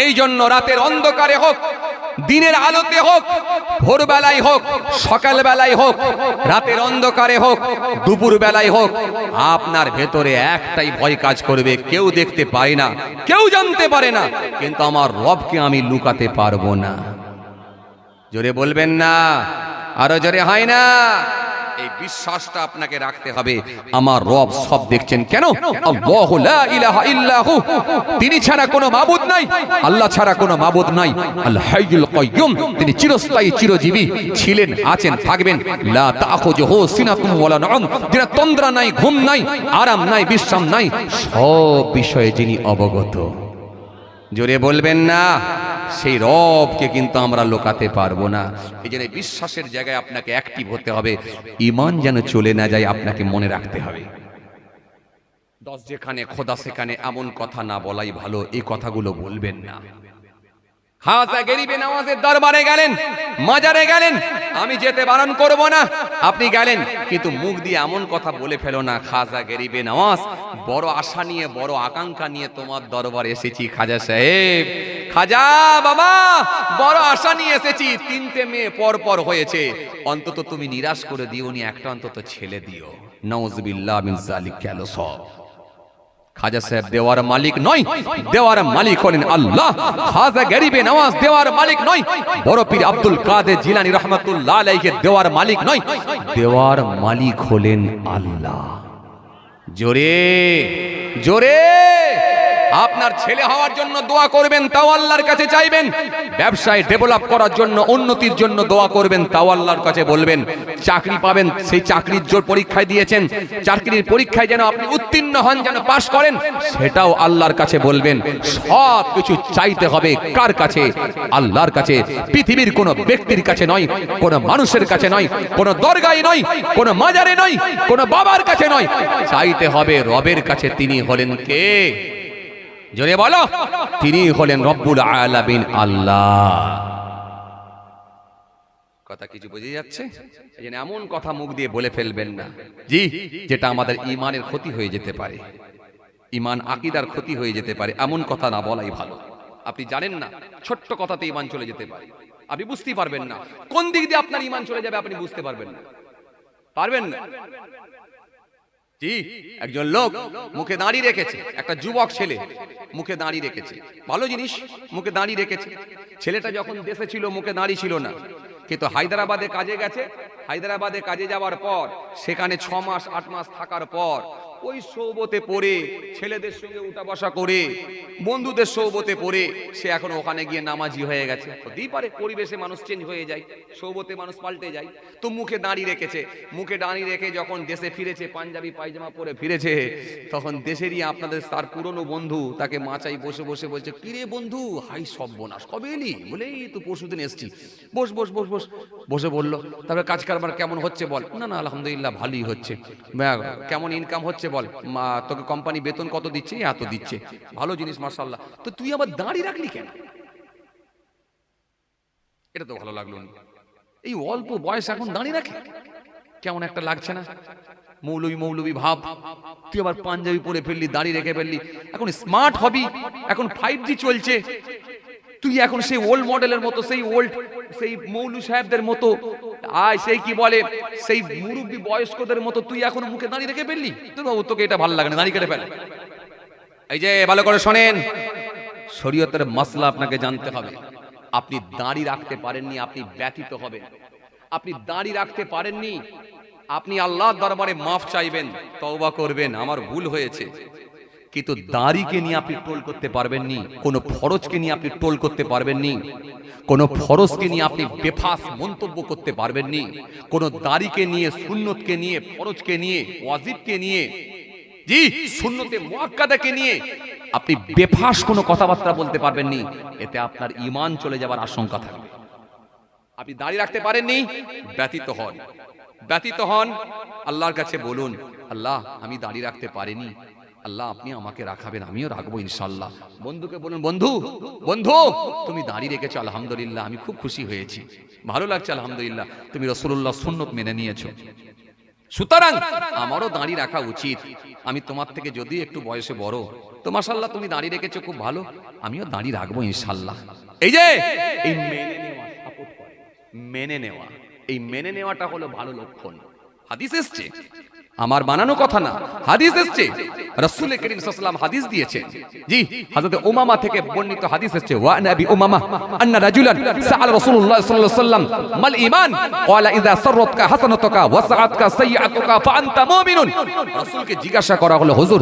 এই জন্য রাতের অন্ধকারে হোক, দিনের আলোতে হোক, ভোরবেলায় হোক, সকাল বেলায় হোক, রাতের অন্ধকারে হোক, দুপুর বেলায় হোক, আপনার ভেতরে একটাই ভয় কাজ করবে, কেউ দেখতে পায় না, কেউ জানতে পারে না, কিন্তু আমার রবকে আমি লুকাতে পারবো না। জোরে বলবেন না? আরো জোরে হয় না? এই বিশ্বাসটা আপনাকে রাখতে হবে, আমার রব সব দেখছেন। কেন? আল্লাহু লা ইলাহা ইল্লাহু, তিনি ছাড়া কোনো মাবুদ নাই, আল্লাহ ছাড়া কোনো মাবুদ নাই। আল হাইয়ুল কাইয়ুম, তিনি চিরস্থায়ী, চিরজীবী, ছিলেন, আছেন, থাকবেন। লা তাখুযুহু সিনাতুন ওয়ালা নাউম, যিনি তন্দ্রা নাই, ঘুম নাই, আরাম নাই, বিশ্রাম নাই, সব বিষয়ে যিনি অবগত। জোরে বলবেন না? সেই রবকে কিন্তু আমরা লোকাতে পারবো না। এই জন্য বিশ্বাসের জায়গায় আপনাকে অ্যাক্টিভ হতে হবে, ঈমান যেন চলে না যায়, আপনাকে মনে রাখতে হবে। 10 যেখানে খোদা সেখানে, এমন কথা না বলাই ভালো, এই কথাগুলো বলবেন না। হাজা গরিবে নওয়াজের দরবারে গেলেন, মাজারে গেলেন, আমি যেতে বারণ করব না, আপনি গেলেন, কিন্তু মুখ দিয়ে এমন কথা বলে ফেলো না, খাজা গরিবে নওয়াজ, বড় আশা নিয়ে, বড় আকাঙ্ক্ষা নিয়ে তোমার দরবারে এসেছি খাজা সাহেব, খাজা বাবা, বড় আশা নিয়ে এসেছি, 3টে মেয়ে পর পর হয়েছে, অন্তত তুমি নিরাশ করে দিওনি, একটা অন্তত ছেলে দিও। নাউজুবিল্লাহ মিন যালিক। গেল সব। খাজা সাহেব দেওয়ার মালিক নয়, দেওয়ার মালিক হলেন আল্লাহ। খাজা গরিবে নওয়াজ দেওয়ার মালিক নয়, বড় পীর আব্দুল কাদের জিলানী রাহমাতুল্লাহ আলাইহি দেওয়ার মালিক নয়, দেওয়ার মালিক হলেন আল্লাহ। জোরে জোরে আপনার ছেলে হওয়ার জন্য দোয়া করবেন, তাও আল্লাহর কাছে চাইবেন। ব্যবসায় ডেভেলপ করার জন্য, উন্নতির জন্য দোয়া করবেন, তাও আল্লাহর কাছে বলবেন। চাকরি পাবেন, সেই চাকরির জোর পরীক্ষায় দিয়েছেন, চাকরির পরীক্ষায় যেন আপনি উত্তীর্ণ হন, যেন পাশ করেন, সেটাও আল্লাহর কাছে বলবেন। সব কিছু চাইতে হবে কার কাছে? আল্লাহর কাছে। পৃথিবীর কোনো ব্যক্তির কাছে নয়, কোনো মানুষের কাছে নয়, কোনো দরগায় নয়, কোনো মাজারে নয়, কোনো বাবার কাছে নয়, চাইতে হবে রবের কাছে। তিনি হলেন কে? জোরে বলো। তিনি হলেন রব্বুল আলামিন, আল্লাহ। কথা কিছু বুঝে যাচ্ছে? এই জন্য এমন কথা মুখ দিয়ে বলে ফেলবেন না জি, যেটা আমাদের ঈমানের ক্ষতি হয়ে যেতে পারে, ঈমান আকীদার ক্ষতি হয়ে যেতে পারে। এমন কথা না বলাই ভালো। আপনি জানেন না, ছোট্ট কথাতে ঈমান চলে যেতে পারে, আপনি বুঝতেই পারবেন না কোন দিক দিয়ে আপনার ঈমান চলে যাবে, আপনি বুঝতে পারবেন না, পারবেন না। জি, একজন লোক মুখে দাঁড়ি রেখেছে, একটা যুবক ছেলে মুখে দাঁড়ি রেখেছে, ভালো জিনিস, মুখে দাঁড়ি রেখেছে। ছেলেটা যখন দেশে ছিল মুখে দাঁড়ি ছিল না, কিন্তু হায়দ্রাবাদে কাজে গেছে। হায়দ্রাবাদে কাজে যাওয়ার পর সেখানে 6 মাস 8 মাস থাকার পর ওই সৌবতে পড়ে, ছেলেদের সঙ্গে উঠা বসা করে, বন্ধুদের সৌবতে পড়ে সে এখন ওখানে গিয়ে নামাজি হয়ে গেছে। হতেই পারে, পরিবেশে মানুষ চেঞ্জ হয়ে যায়, সৌবতে মানুষ পাল্টে যায়। তো মুখে দাঁড়ি রেখেছে, মুখে দাঁড়ি রেখে যখন দেশে ফিরেছে, পাঞ্জাবি পায়জামা পরে ফিরেছে, তখন দেশেরই আপনাদের তার পুরনো বন্ধু তাকে মাচাই বসে বসে বলছে, কিরে বন্ধু, হাই সর্বনাশ, কবে এলি? বলে এই তো পরশুদিন এসছি। বস বস বস বস। বসে বললো, তারপরে কাজ কারবার কেমন হচ্ছে বল। না না, আলহামদুলিল্লাহ ভালোই হচ্ছে। কেমন ইনকাম হচ্ছে বল। মা, তোকে কোম্পানি বেতন কত দিচ্ছে? এত দিচ্ছে। ভালো জিনিস, মাশাআল্লাহ। তো তুই আবার দাঁড়ি রাখলি কেন? এটা তো ভালো লাগলো না, এই অল্প বয়স এখন দাঁড়ি রাখে, কেমন একটা লাগছে না? মৌলবি মৌলবি ভাব। তুই আবার পাঞ্জাবি পরে ফেললি, দাঁড়ি রেখে ফেললি। এখন স্মার্ট হবি, এখন 5G চলছে, তুই এখন সেই ওল্ড মডেলের মতো, সেই মৌলু সাহেবদের মতো, সেই কি বলে, সেই মুরব্বী বয়স্কদের মতো তুই এখন মুখে দাঁড়ি রেখে ফেললি। তো বাবু, তোকে এটা ভালো লাগে না, দাঁড়ি কেটে ফেল। এই যে ভালো করে শোনেন, শরীয়তের মাসলা আপনাকে জানতে হবে। আপনি দাঁড়ি রাখতে পারেননি, আপনি ব্যথিত হবেন। আপনি দাঁড়ি রাখতে পারেননি, আপনি আল্লাহর দরবারে মাফ চাইবেন, তওবা করবেন, আমার ভুল হয়েছে। কিন্তু দাড়িকে নিয়ে আপনি টোল করতে পারবেননি, কোন ফরজকে নিয়ে আপনি টোল করতে পারবেননি, কোন ফরজকে নিয়ে আপনি বেফাস মন্তব্য করতে পারবেননি, কোন দাড়িকে নিয়ে, সুন্নতকে নিয়ে, ফরজকে নিয়ে, ওয়াজিবকে নিয়ে, জি সুন্নতে মুআক্কাদাকে নিয়ে আপনি বেফাস কোনো কথাবার্তা বলতে পারবেননি। এতে আপনার ঈমান চলে যাবার আশঙ্কা থাকবে। আপনি দাড়ি রাখতে পারেননি, ব্যথিত হন, ব্যথিত হন। আল্লাহর কাছে বলুন, আল্লাহ আমি দাড়ি রাখতে পারিনি, আল্লাহ আপনি আমাকে রাখাবেন, আমিও রাখবো ইনশাআল্লাহ। বন্ধুকে বলুন, বন্ধু বন্ধু তুমি দাড়ি রেখেছো, আলহামদুলিল্লাহ, আমি খুব খুশি হয়েছি, ভালো লাগছে, আলহামদুলিল্লাহ, তুমি রাসূলুল্লাহ সুন্নত মেনে নিয়েছো, সুতরাং আমারও দাড়ি রাখা উচিত। আমি তোমার থেকে যদি একটু বয়সে বড়, তো মাশাআল্লাহ তুমি দাড়ি রেখেছো, খুব ভালো, আমিও দাড়ি রাখবো ইনশাআল্লাহ। এই যে এই মেনে নেওয়া, সাপোর্ট করে মেনে নেওয়া, এই মেনে নেওয়াটা হলো ভালো লক্ষণ। হাদিস এসছে, আমার বানানো কথা না, হাদিস এসছে, রাসূল করিম সাল্লাল্লাহু আলাইহি ওয়াসাল্লাম হাদিস দিয়েছেন। জি, হযরত উমামা থেকে বর্ণিত হাদিস এসছে, ওয়া নবী উমামা আন্না রাজুলান সাআল রাসূলুল্লাহ সাল্লাল্লাহু আলাইহি ওয়াসাল্লাম মাল ঈমান ক্বালা ইযা সাররাতকা হাসানাতুকা ওয়া সাআতকা সাইয়্যাতুকা ফা আনতা মুমিনুন। রাসূলকে জিজ্ঞাসা করা হলো, হুজুর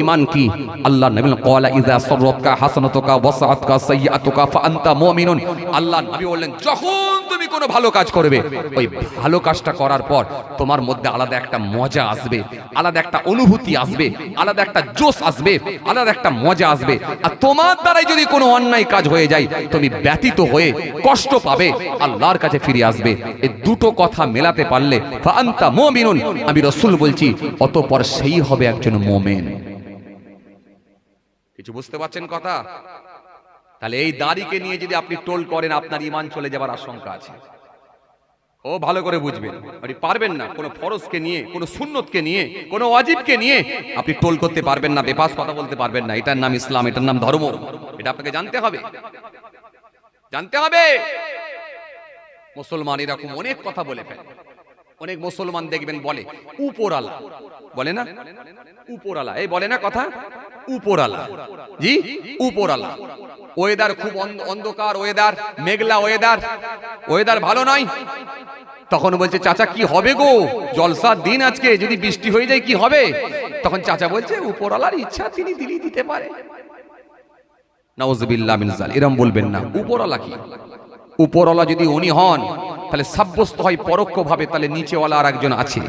ঈমান কি? আল্লাহর নবী ক্বালা ইযা সাররাতকা হাসানাতুকা ওয়া সাআতকা সাইয়্যাতুকা ফা আনতা মুমিনুন। আল্লাহর নবী বললেন, যখন তুমি কোনো ভালো কাজ করবে, ওই ভালো কাজটা করার পর তোমার মধ্যে আলাদা একটা মজা আসবে, আলাদা একটা অনুভূতি আসবে, আলাদা একটা জোশ আসবে, আলাদা একটা মজা আসবে। আর তোমার দ্বারাই যদি কোনো অন্যায় কাজ হয়ে যায়, তুমি ব্যথিত হয়ে কষ্ট পাবে, আল্লাহর কাছে ফিরে আসবে। এই দুটো কথা মেলাতে পারলে ফা আনতা মুমিনুন, আমি রাসূল বলছি, অতঃপর সেই হবে একজন মুমিন। কিছু বুঝতে পারছেন কথা? তাহলে এই দাড়িকে নিয়ে যদি আপনি টোল করেন, আপনার ঈমান চলে যাবার আশঙ্কা আছে। ও ভালো করে বুঝবেন, আপনি পারবেন না কোনো ফরজকে নিয়ে, কোনো সুন্নতকে নিয়ে, কোনো ওয়াজিবকে নিয়ে আপনি টোল করতে পারবেন না, বেফাস কথা বলতে পারবেন না। এটার নাম ইসলাম, এটার নাম ধর্ম, এটা আপনাকে জানতে হবে, জানতে হবে। মুসলমান এরকম অনেক কথা বলে ফেলে। অনেক মুসলমান দেখবেন বলে উপরালা, বলে না উপরালা, এই বলে না কথা উপরালা, জি উপরালা। ওয়েদার খুব অন্ধকার ওয়েদার, মেঘলা ওয়েদার, ওয়েদার ভালো নয়, তখন বলছে চাচা কি হবে গো, জলসার দিন আজকে, যদি বৃষ্টি হয়ে যায় কি হবে? তখন চাচা বলছে উপরওয়ালার ইচ্ছা, তিনি দিলেই দিতে পারে। নাউযুবিল্লাহ মিন যালিক, এরকম বলবেন না। উপরওয়ালা কি? উপরওয়ালা যদি উনি হন তাহলে সাব্যস্ত হয় পরোক্ষভাবে তাহলে নিচেওয়ালা আর একজন আছে।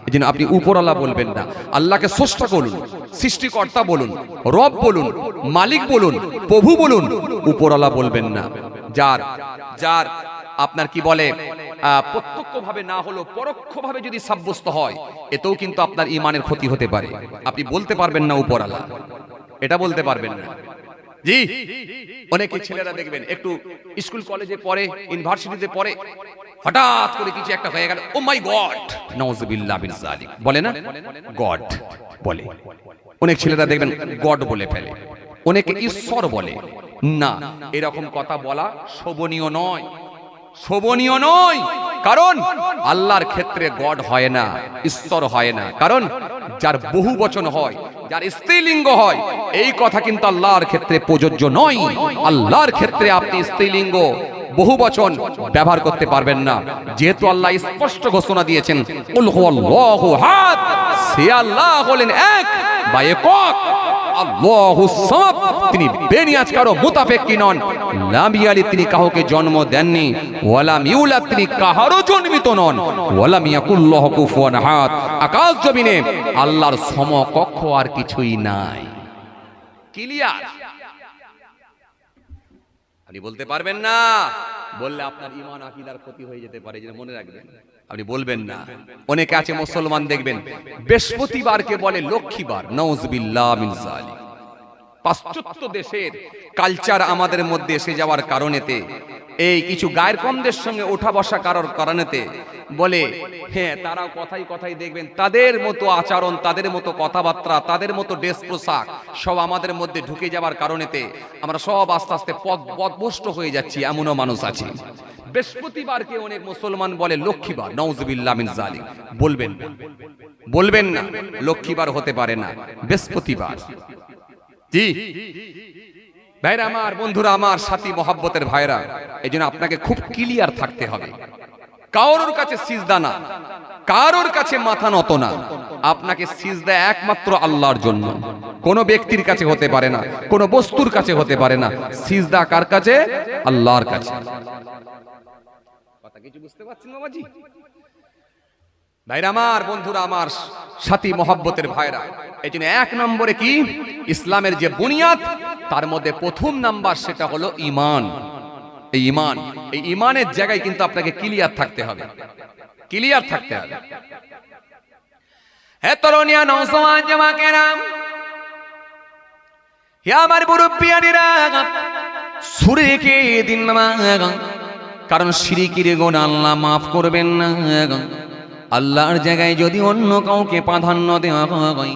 এই জন্য আপনি উপরওয়ালা বলবেন না, আল্লাহকে স্রষ্টা বলুন, সৃষ্টিকর্তা বলুন, রব বলুন, মালিক বলুন, প্রভু বলুন, উপরওয়ালা বলবেন না। যার যার আপনার কি বলে প্রত্যক্ষভাবে না হলো পরোক্ষভাবে যদি সাব্যস্ত হয়, এতেও কিন্তু আপনার ঈমানের ক্ষতি হতে পারে। আপনি বলতে পারবেন না উপরওয়ালা, এটা বলতে পারবেন না। জি, অনেকে ছেলেরা দেখবেন একটু স্কুল কলেজে পড়ে, ইউনিভার্সিটিতে পড়ে, হঠাৎ করে কিছু একটা হয়ে গেল, ও মাই গড, নাউযুবিল্লাহ মিন যালিক, বলে না গড বলে। অনেক ছেলেরা দেখবেন গড বলে ফেলে, অনেকে ঈশ্বর বলে। না, এরকম কথা বলা শোভনীয় নয়, শোভনীয় নয়। কারণ আল্লাহর ক্ষেত্রে গড হয় না, ঈশ্বর হয় না। কারণ যার বহু বচন হয়, যার স্ত্রীলিঙ্গ হয়, এই কথা কিন্তু আল্লাহর ক্ষেত্রে প্রযোজ্য নয়। আল্লাহর ক্ষেত্রে আপনি স্ত্রীলিঙ্গ বহু বচন ব্যবহার করতে পারবেন না, যেহেতু আল্লাহ স্পষ্ট ঘোষণা দিয়েছেন, কুল হুয়াল্লাহু আহাদ, সে আল্লাহ হলেন এক বা একক, আল্লাহুস সামাদ, তিনি বেনিয়াজ কারো মুতাফেক্কি নন, লাম ইয়ালিদ, তিনি কাউকে জন্ম দেননি, ওয়ালাম ইউলাদ, তিনি কাহারও জন্মিত নন, ওয়ালাম ইয়াকুল লাহু কুফুয়ান আহাদ, আকাশ জমিনে আল্লাহর সমকক্ষ আর কিছুই নাই। ক্লিয়ার? আপনি বলতে পারবেন না, বললে আপনার ঈমান আকীদার ক্ষতি হয়ে যেতে পারে, যেটা মনে রাখবেন। আপনি বলবেন না। অনেকে আছে মুসলমান দেখবেন বৃহস্পতিবারকে বলে লক্ষ্মীবার, নাউযুবিল্লাহ মিন যালিক। পাশ্চাত্য দেশের কালচার আমাদের মধ্যে এসে যাওয়ার কারণেতে, এই কিছু গায়ের কমদের সঙ্গে ওঠা বসা কারোর কারণেতে বলে, হ্যাঁ তারা কথাই কথাই দেখবেন তাদের মতো আচরণ, তাদের মতো কথাবার্তা, তাদের মতো ড্রেস পোশাক সব আমাদের মধ্যে ঢুকে যাওয়ার কারণেতে আমরা সব আস্তে আস্তে পথভ্রষ্ট হয়ে যাচ্ছি। এমনও মানুষ আছে। বৃহস্পতিবারকে অনেক মুসলমান বলে লক্ষ্মীবার, নাউযুবিল্লাহ মিন যালিক। বলবেন না, বলবেন না, লক্ষ্মীবার হতে পারে না, বৃহস্পতিবার। জি ভাইরা আমার, বন্ধুরা আমার, সাথী মহব্বতের ভাইরা, এই জন্য আপনাকে খুব ক্লিয়ার থাকতে হবে। কারোর কাছে সিজদা না, কারোর কাছে মাথা নত না। আপনাকে সিজদা একমাত্র আল্লাহর জন্য, কোন ব্যক্তির কাছে হতে পারে না, কোন বস্তুর কাছে হতে পারে না। সিজদা কার কাছে? আল্লাহর কাছে। কথা কিছু বুঝতে পারছেন বাবাজি? ভাইরা আমার, বন্ধুরা আমার, সাথী মহব্বতের ভাইরা, এই জন্য এক নম্বরে কি ইসলামের যে বুনিয়াদ, তার মধ্যে প্রথম নাম্বার সেটা হলো ঈমান। এই ঈমান, এই ঈমানের জায়গায় কিন্তু আপনাকে ক্লিয়ার থাকতে হবে, ক্লিয়ার থাকতে হবে। হে তরুণিয়া, নওজওয়ান জামাকেরা, হে আমার মুরব্বিয়ানেরা, শিরকে দিন না, কারণ শিরকের গুনাহ আল্লাহ মাফ করবেন না। আল্লাহর জায়গায় যদি অন্য কাউকে প্রাধান্য দেওয়া হয়,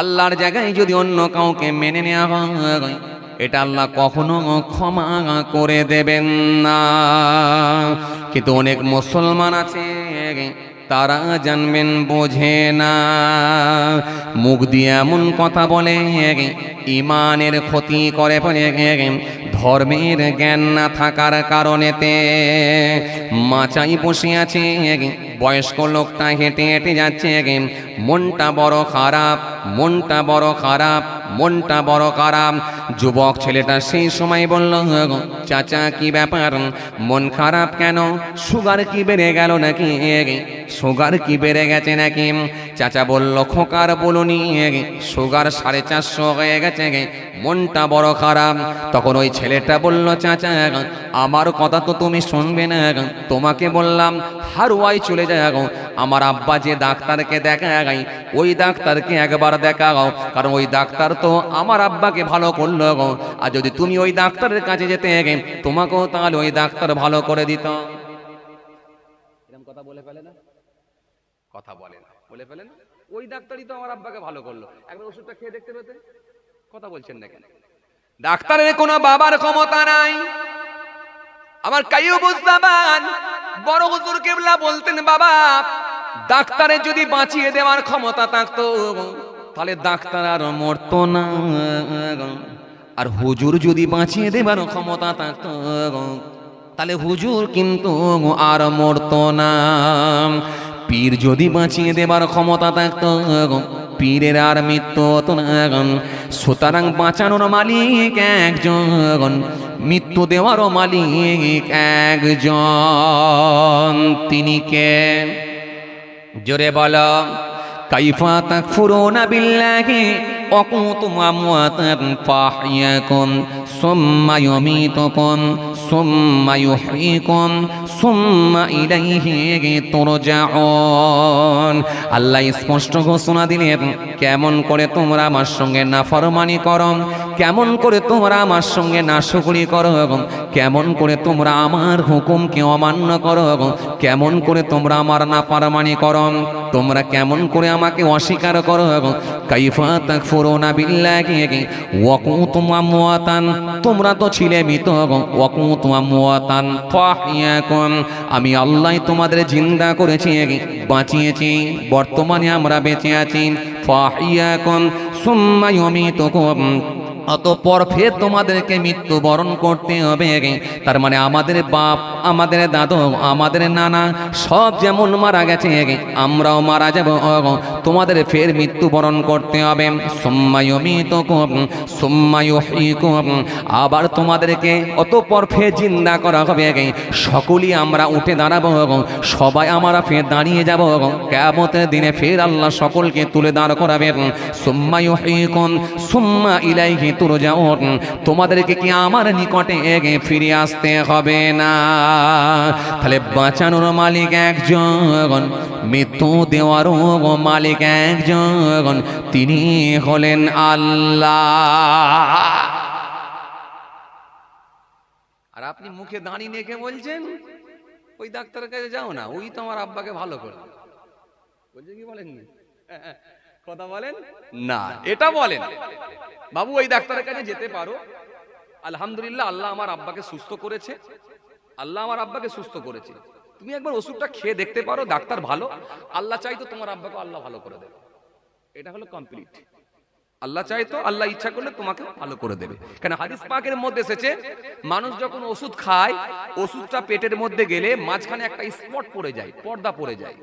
আল্লাহর জায়গায় যদি অন্য কাউকে মেনে নেওয়া হয়, এটা আল্লাহ কখনো ক্ষমা করে দেবেন না। কিন্তু অনেক মুসলমান আছে, তারা জানবেন বোঝে না, মুখ দিয়ে এমন কথা বলে ঈমানের ক্ষতি করে ফেলে। ধর্মের জ্ঞান না থাকার কারণেতে মাচাই বসে আছে, বয়স্ক লোকটা হেঁটে হেঁটে যাচ্ছে, মনটা বড় খারাপ, মনটা বড় খারাপ, মনটা বড় খারাপ। যুবক ছেলেটা সেই সময় বলল, চাচা কি ব্যাপার, মন খারাপ কেন? সুগার কি বেড়ে গেল নাকি? সুগার কি বেড়ে গেছে নাকি? চাচা বলল, খোকার বলুনি, সুগার 450 হয়ে গেছে, মনটা বড় খারাপ। তখন ওই ছেলেটা বলল, চাচা আমার কথা তো তুমি শুনবে না, তোমাকে বললাম হারুয়াই চলে যাও, আমার আব্বা যে ডাক্তারকে দেখায় ওই ডাক্তারকে একবার দেখাও, কারণ ওই ডাক্তার তো আমার আব্বাকে ভালো করলো গো। আর যদি তুমি ওই ডাক্তারের কাছে যেতে তোমাকেও তাহলে ওই ডাক্তার ভালো করে দিত। এরকম কথা বলে ফেলে না, কথা বলে না, বলে ফেলেন ওই ডাক্তারই তো আমার আব্বাকে ভালো করলো, একবার ওষুধটা খেয়ে দেখতে পেতে। কথা বলছেন না কেন? ডাক্তারের কোনো বাবার ক্ষমতা নাই। আমার কাইও বুঝতাবান বড় হুজুর কেবলা বলতেন, বাবা ডাক্তারের যদি বাঁচিয়ে দেওয়ার ক্ষমতা থাকতো তাহলে ডাক্তার আর মরতো না, আর হুজুর যদি বাঁচিয়ে দেবার ক্ষমতা থাকতো তাহলে হুজুর কিন্তু আর মরতো না। পীর যদি বাঁচিয়ে দেবার ক্ষমতা থাকতো, পীরের আর মৃত্যু হতো না। সুতরাং বাঁচানোর মালিক একজন, মৃত্যু দেওয়ারও মালিক একজন। তিনি কে? জোরে বলো। কাইফা তাকফুরুনা বিল্লাহি ওয়া কুনতুম আমওয়াতান ফাহইয়াকুম সুম্মা ইউমীতুকুম সুম্মা ইউহয়ীকুম সুম্মা ইলাইহি তুরজাউন। আল্লাহ স্পষ্ট ঘোষণা দিলেন, কেমন করে তোমরা আমার সঙ্গে নাফরমানি করো, কেমন করে তোমরা আমার সঙ্গে নাশুকরি করো, কেমন করে তোমরা আমার হুকুমকে অমান্য করো, কেমন করে তোমরা আমার নাফরমানি করো, তোমরা কেমন করে আমাকে অস্বীকার করো। কাইফা তাকফুরুনা বিল্লাহি ওয়া কুনতুম আমওয়াতান, তোমরা তো ছিলে মৃত, ওয়া কুনতুম আমওয়াতান ফাহইয়াকুম, আমি আল্লাহ তোমাদের জিন্দা করেছি, বাঁচিয়েছি, বর্তমানে আমরা বেঁচে আছি। ফাহইয়াকুম সুম্মা ইউমীতুকুম, অতঃপর ফের তোমাদেরকে মৃত্যুবরণ করতে হবে। তার মানে আমাদের বাপ, আমাদের দাদু, আমাদের নানা সব যেমন মারা গেছে, আমরাও মারা যাব, তোমাদের ফের মৃত্যুবরণ করতে হবে। সুম্মা ইউমীতুকুম সুম্মা ইউহয়ীকুম, আবার তোমাদেরকে অতঃপর ফের জিন্দা করা হবে। সকলেই আমরা উঠে দাঁড়াবো, সবাই আমরা ফের দাঁড়িয়ে যাব। কিয়ামতের দিনে ফের আল্লাহ সকলকে তুলে দাঁড় করাবে। সুম্মা ইউহয়ীকুম সুম্মা ইলাইহি তুরজাউন, তোমাদেরকে কি আমার নিকটে ফিরে আসতে হবে না? তাহলে বাঁচানোর মালিক একজন, মৃত্যু দেওয়ারও মালিক একজন, তিনি হলেন আল্লাহ। আর আপনি মুখে দাঁড়িয়ে রেখে বলছেন ওই ডাক্তারের কাছে যাও না, ওই তো আমার আব্বাকে ভালো করে বলছে। কি বলেন কথা বলেন না, এটা বলেন বাবু ওই ডাক্তারের কাছে যেতে পারো, আলহামদুলিল্লাহ আল্লাহ আমার আব্বাকে সুস্থ করেছে, আল্লাহ আমার আব্বাকে সুস্থ করেছে, তুমি একবার ওষুধটা খেয়ে দেখতে পারো, ডাক্তার ভালো, আল্লাহ চাইতো তোমার আব্বাকে আল্লাহ ভালো করে দেবে। এটা হলো কমপ্লিট। আল্লাহ চাইতো, আল্লাহ ইচ্ছা করলে তোমাকে ভালো করে দেবে। কেন হাদিস পাকের মধ্যে এসেছে, মানুষ যখন ওষুধ খায়, ওষুধটা পেটের মধ্যে গেলে মাঝখানে একটা স্পট পড়ে যায়, পর্দা পড়ে যায়।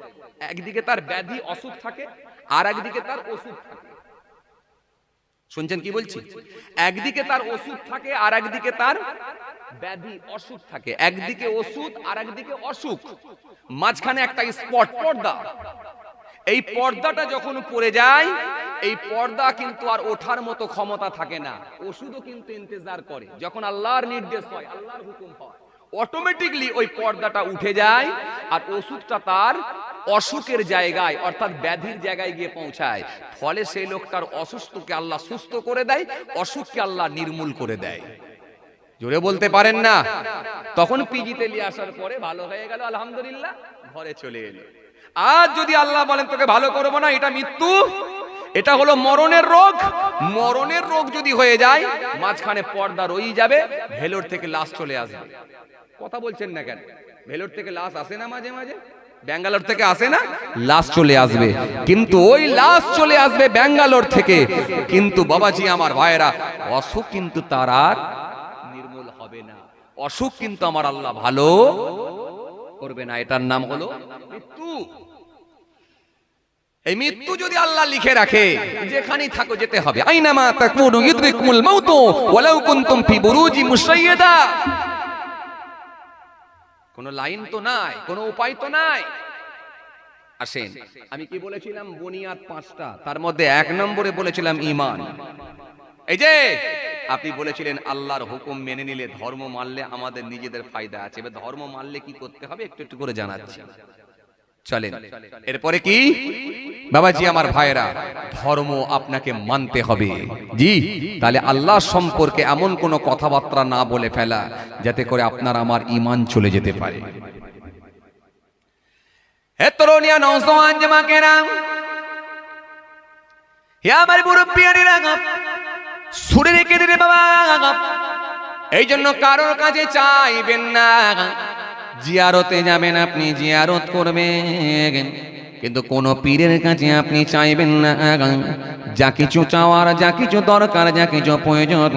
একদিকে তার ব্যাধি অসুখ থাকে, আর একদিকে তার ওষুধ থাকে। শুনছেন কি বলছি? একদিকে তার ওষুধ থাকে, আর একদিকে তার ব্যাধি অসুখ থাকে। একদিকে ওষুধ আর একদিকে অসুখ, মাঝখানে একটা স্পট, পর্দা। এই পর্দাটা যখন পড়ে যায়, এই পর্দা কিন্তু আর ওঠার মতো ক্ষমতা থাকে না। ওষুধও কিন্তু ইন্তজার করে, যখন আল্লাহর নির্দেশ হয়, আল্লাহর হুকুম হয়, অটোমেটিকলি ওই পর্দাটা উঠে যায়, আর ওষুধটা তার অসুখের জায়গায় অর্থাৎ ব্যাধির জায়গায় গিয়ে পৌঁছায়। ফলে সেই লোকটার অসুস্থকে আল্লাহ সুস্থ করে দেয়, অসুখকে আল্লাহ নির্মূল করে দেয়। জোরে বলতে পারেন না? তখন পিজিতে নিয়ে আসার পরে ভালো হয়ে গেল, আলহামদুলিল্লাহ, ঘরে চলে এলো। আজ যদি আল্লাহ বলেন তোকে ভালো করবো না, এটা মৃত্যু, এটা হলো মরণের রোগ। মরণের রোগ যদি হয়ে যায়, মাঝখানে পর্দা রয়ে যাবে, ভেলোর থেকে লাশ চলে আসবে। কথা বলছেন না কেন? ভেলোর থেকে লাশ আসে না মাঝে মাঝে? ব্যাঙ্গালোর থেকে আসে না? লাশ চলে আসবে, কিন্তু ওই লাশ চলে আসবে ব্যাঙ্গালোর থেকে, কিন্তু বাবাজি আমার ভাইয়েরা, অসুখ কিন্তু তার আর নির্মূল হবে না। অসুখ কিন্তু আমার আল্লাহ ভালো করবে না। এটার নাম হলো মৃত্যু। এই মৃত্যু যদি আল্লাহ লিখে রাখে, যেখানেই থাকো যেতে হবে। আইনামা তাকুনু ইদরিকুমুল মাউতু ওয়ালাউ কুনতুম ফি বুরুজি মুশাইয়াদা। কোনো লাইন তো নাই, কোনো উপায় তো নাই। আসেন, আমি কি বলেছিলাম? বুনিয়াদ 5টা, তার মধ্যে 1 নম্বরে বলেছিলাম ঈমান। এই যে আপনি বলেছিলেন আল্লাহর হুকুম মেনে নিলে, ধর্ম মানলে আমাদের নিজেদের ফায়দা আছে। এবার ধর্ম মানলে কি করতে হবে একটু একটু করে জানাচ্ছি, চলেন। এরপরে কি বাবাজি আমার ভাইরা, ধর্ম আপনাকে মানতে হবে। জি, তাহলে আল্লাহ সম্পর্কে এমন কোন কথাবার্তা না বলে ফেলা যাতে করে আপনার আমার ঈমান চলে যেতে পারে। হে তরুণিয়া নওজওয়ান জামাকেরা, হে আমার মুরব্বিয়ানেরা, শুনে রেখে দিন বাবা, এই জন্য কারোর কাছে চাইবেন না। জিয়ারতে যাবেন, আপনি জিয়ারত করবেন, কিন্তু কোন পীরের কাছে আপনি চাইবেন না। যা কিছু চাওয়ার, যা কিছু দরকার, যা কিছু প্রয়োজন,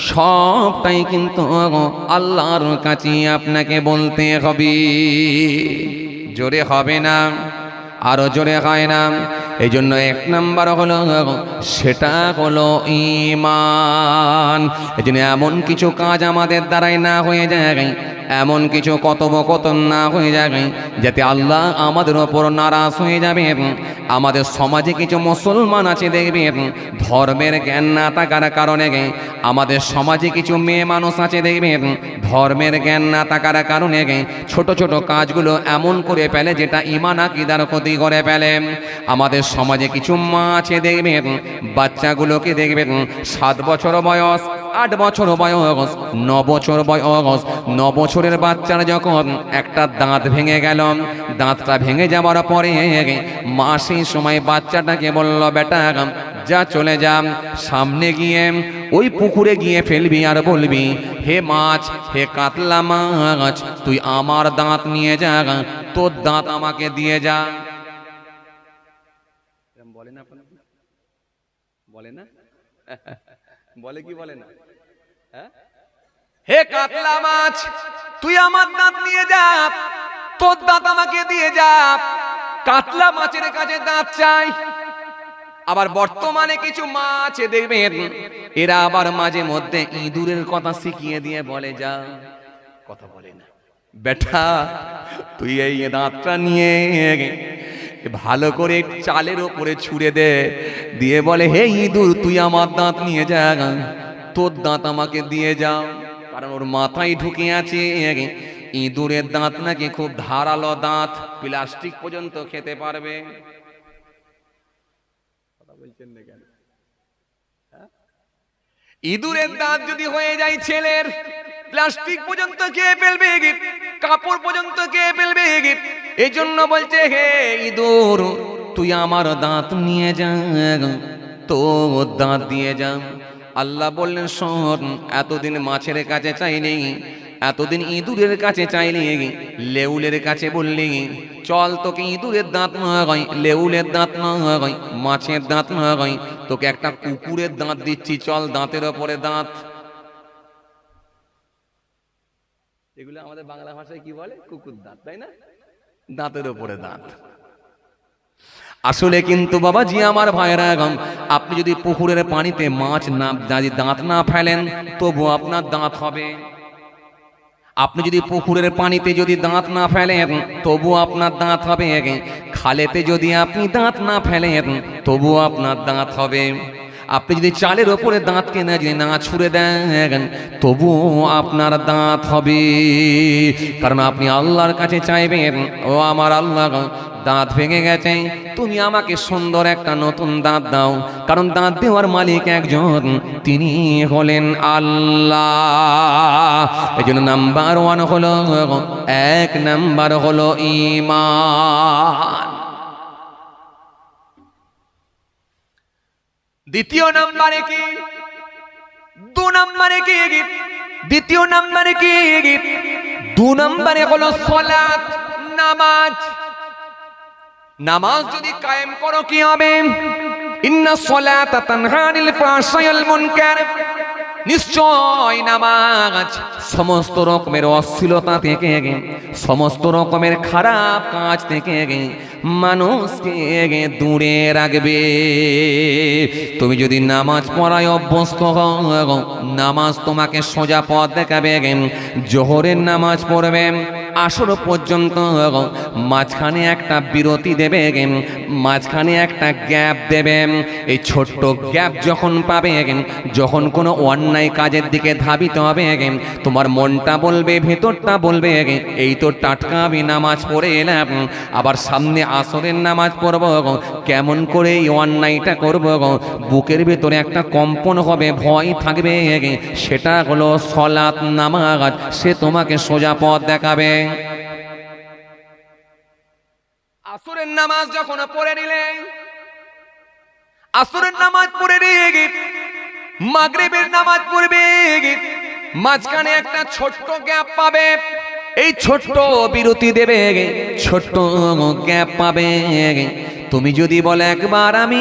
সবটাই কিন্তু আল্লাহর কাছে আপনাকে বলতে হবে। জোরে হবে না? আরো জোরে হয় না। এই জন্য 1 নাম্বার হলো সেটা হলো ঈমান। এই জন্য এমন কিছু কাজ আমাদের দ্বারাই না হয়ে যায়, এমন কিছু কথোপকথন না হয়ে যাবে যাতে আল্লাহ আমাদের ওপর নারাজ হয়ে যাবে। আমাদের সমাজে কিছু মুসলমান আছে দেখবেন ধর্মের জ্ঞান না থাকার কারণে, আমাদের সমাজে কিছু মেয়ে মানুষ আছে দেখবেন ধর্মের জ্ঞান না থাকার কারণে ছোট ছোট কাজগুলো এমন করে ফেলে যেটা ঈমান আকীদার ক্ষতি করে ফেলে। আমাদের সমাজে কিছু মা আছে দেখবেন বাচ্চাগুলোকে দেখবেন 7 বছর বয়স, 8 বছর বয়স, 9 বছর বয়স, 9 বছরের বাচ্চার যখন একটা দাঁত ভেঙে গেল, দাঁতটা ভেঙে যাওয়ার পরে মা সেই সময় বাচ্চাটাকে বলল, বেটা যা চলে যা, সামনে গিয়ে ওই পুকুরে গিয়ে ফেলবি আর বলবি, হে মাছ, হে কাতলা মাছ, তুই আমার দাঁত নিয়ে যা, তোর দাঁত আমাকে দিয়ে যা। বলে না আপনার, বলে না, বলে কি বলে না? হে কাতলা মাছ, তুই আমার দাঁত নিয়ে যা, তোর দাঁত আমাকে দিয়ে যা। কাতলা মাছের কাছে দাঁত চাই। আবার বর্তমানে কিছু মাছ দেখবেন এরা আবার মাঝে মধ্যে ইঁদুরের কথা শিখিয়ে দিয়ে বলে, যা, কথা বলে না, বেটা তুই এই দাঁতটা নিয়ে ভালো করে চালের ওপরে ছুঁড়ে দে, দিয়ে বলে, হে ইঁদুর, তুই আমার দাঁত নিয়ে যা, তোর দাঁত আমাকে দিয়ে যাও। কারণ ওর মাথায় ঢুকে আছে ইঁদুরের দাঁত নাকি খুব ধারালো দাঁত, প্লাস্টিক পর্যন্ত খেতে পারবে। কথা বলছেন না কেন? ইঁদুরের দাঁত যদি হয়ে যায় ছেলের, প্লাস্টিক পর্যন্ত খেয়ে ফেলবে, কাপড় পর্যন্ত খেয়ে ফেলবে। এই জন্য বলছে, হে ইঁদুর, তুই আমার দাঁত নিয়ে যা, তোর দাঁত দিয়ে যা। আল্লাহ বললেন, শোন, এতদিন মাছের কাছে চাইনি, এতদিন ইঁদুরের কাছে চাইনি, লেউলের কাছে বললি, চল তোকে ইঁদুরের দাঁত নয়, লেউলের দাঁত নয়, মাছের দাঁত নয়, তোকে একটা কুকুরের দাঁত দিচ্ছি, চল, দাঁতের ওপরে দাঁত। এগুলো আমাদের বাংলা ভাষায় কি বলে? কুকুর দাঁত, তাই না? দাঁতের ওপরে দাঁত। আসলে কিন্তু বাবাজি আমার ভাইরা, আপনি যদি পুকুরের পানিতে মাছ না, দাঁত না ফেলেন তবু আপনার দাঁত হবে। আপনি যদি পুকুরের পানিতে যদি দাঁত না ফেলেন তবু আপনার দাঁত হবে। খালেতে যদি আপনি দাঁত না ফেলেন তবু আপনার দাঁত হবে। আপনি যদি চালের ওপরে দাঁতকে না ছুঁড়ে দেন তবুও আপনার দাঁত হবে। কারণ আপনি আল্লাহর কাছে চাইবেন, ও আমার আল্লাহ, দাঁত ভেঙে গেছে, তুমি আমাকে সুন্দর একটা নতুন দাঁত দাও। কারণ দাঁত দেওয়ার মালিক একজন, তিনি হলেন আল্লাহ। এই জন্য নাম্বার 1 হলো, 1 নাম্বার হলো ঈমান। দ্বিতীয় নাম্বারে কি? 2 নাম্বারে কি? দ্বিতীয় নাম্বারে কি? 2 নাম্বারে হলো সালাত, নামাজ। নামাজ যদি কায়েম করো কি হবে? ইন্নাস সালাতা তানহা আনিল ফাহশাই ওয়াল মুনকার। নিশ্চয় নামাজ সমস্ত রকমের অশ্লীলতা থেকে, সমস্ত রকমের খারাপ কাজ থেকে মানুষকে দূরে রাখবে। তুমি যদি নামাজ পড়ায় অভ্যস্ত হও, নামাজ তোমাকে সোজা পথ দেখাবে। জোহরের নামাজ পড়বে, আসর পর্যন্ত মাঝখানে একটা বিরতি দেবে, মাঝখানে একটা গ্যাপ দেবে। এই ছোট্ট গ্যাপ যখন পাবে, যখন কোনো অন্যায় কাজের দিকে ধাবিত হবে, তোমার মনটা বলবে, ভেতরটা বলবে, এই তো টাটকা আমি নামাজ পড়ে এলাম, আবার সামনে আসরের নামাজ পড়ব, কেমন করে এই অন্যায়টা করব। বুকের ভেতরে একটা কম্পন হবে, ভয় থাকবে। সেটা হলো সালাত, নামাজ। সে তোমাকে সোজা পথ দেখাবে। আসরের নামাজ যখন পড়ে নিলেন, আসরের নামাজ পড়ে নিয়ে মাগরিবের নামাজ পড়বে, মাঝখানে একটা ছোট্ট গ্যাপ পাবে। এই ছোট্ট বিরতি দেবে, ছোট্ট গ্যাপ পাবে। তুমি যদি বলে একবার আমি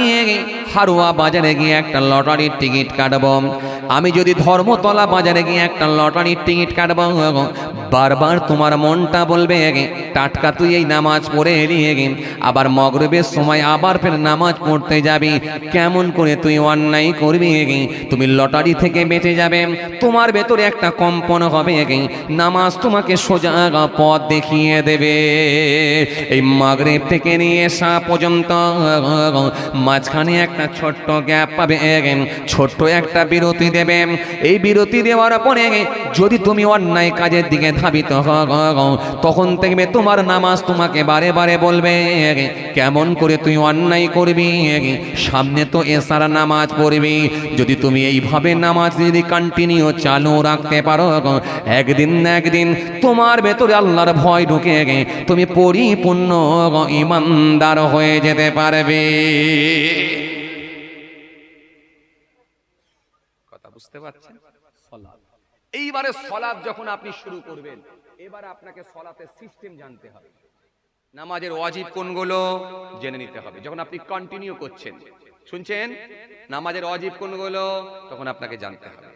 হারুয়া বাজারে গিয়ে একটা লটারির টিকিট কাটবো, আমি যদি ধর্মতলা বাজারে গিয়ে একটা লটারির টিকিট কাটবো, বারবার তোমার মনটা বলবে টাটকা তুই এই নামাজ পড়ে এলি, আবার মাগরিবের সময় আবার ফের নামাজ পড়তে যাবি, কেমন করে তুই অন্যায় করবি, তুমি লটারি থেকে বেঁচে যাবে, তোমার ভেতরে একটা কম্পন হবে, নামাজ তোমাকে সোজা পথ দেখিয়ে দেবে। এই মাগরিব থেকে নিয়ে এসা পর্যন্ত মাঝখানে একটা ছোট্ট গ্যাপ পাবে, ছোট্ট একটা বিরতি দেবে। এই বিরতি দেওয়ার পরে যদি তুমি অন্যায় কাজের দিকে ধাবিত হও, তখন দেখবে তোমার নামাজ তোমাকে বারে বারে বলবে কেমন করে তুই অন্যায় করবি, সামনে তো এসার নামাজ পড়বি। যদি তুমি এইভাবে নামাজ যদি কন্টিনিউ চালু রাখতে পারো, একদিন না একদিন তোমার ভেতরে আল্লাহর ভয় ঢুকে তুমি পরিপূর্ণ ইমানদার হয়ে যেতে পারবে। কথা বুঝতে পারছেন? এইবারে সালাত যখন আপনি শুরু করবেন, এবারে আপনাকে সালাতের সিস্টেম জানতে হবে, নামাজের ওয়াজিব কোনগুলো জেনে নিতে হবে। যখন আপনি কন্টিনিউ করছেন, শুনছেন, নামাজের ওয়াজিব কোনগুলো তখন আপনাকে জানতে হবে,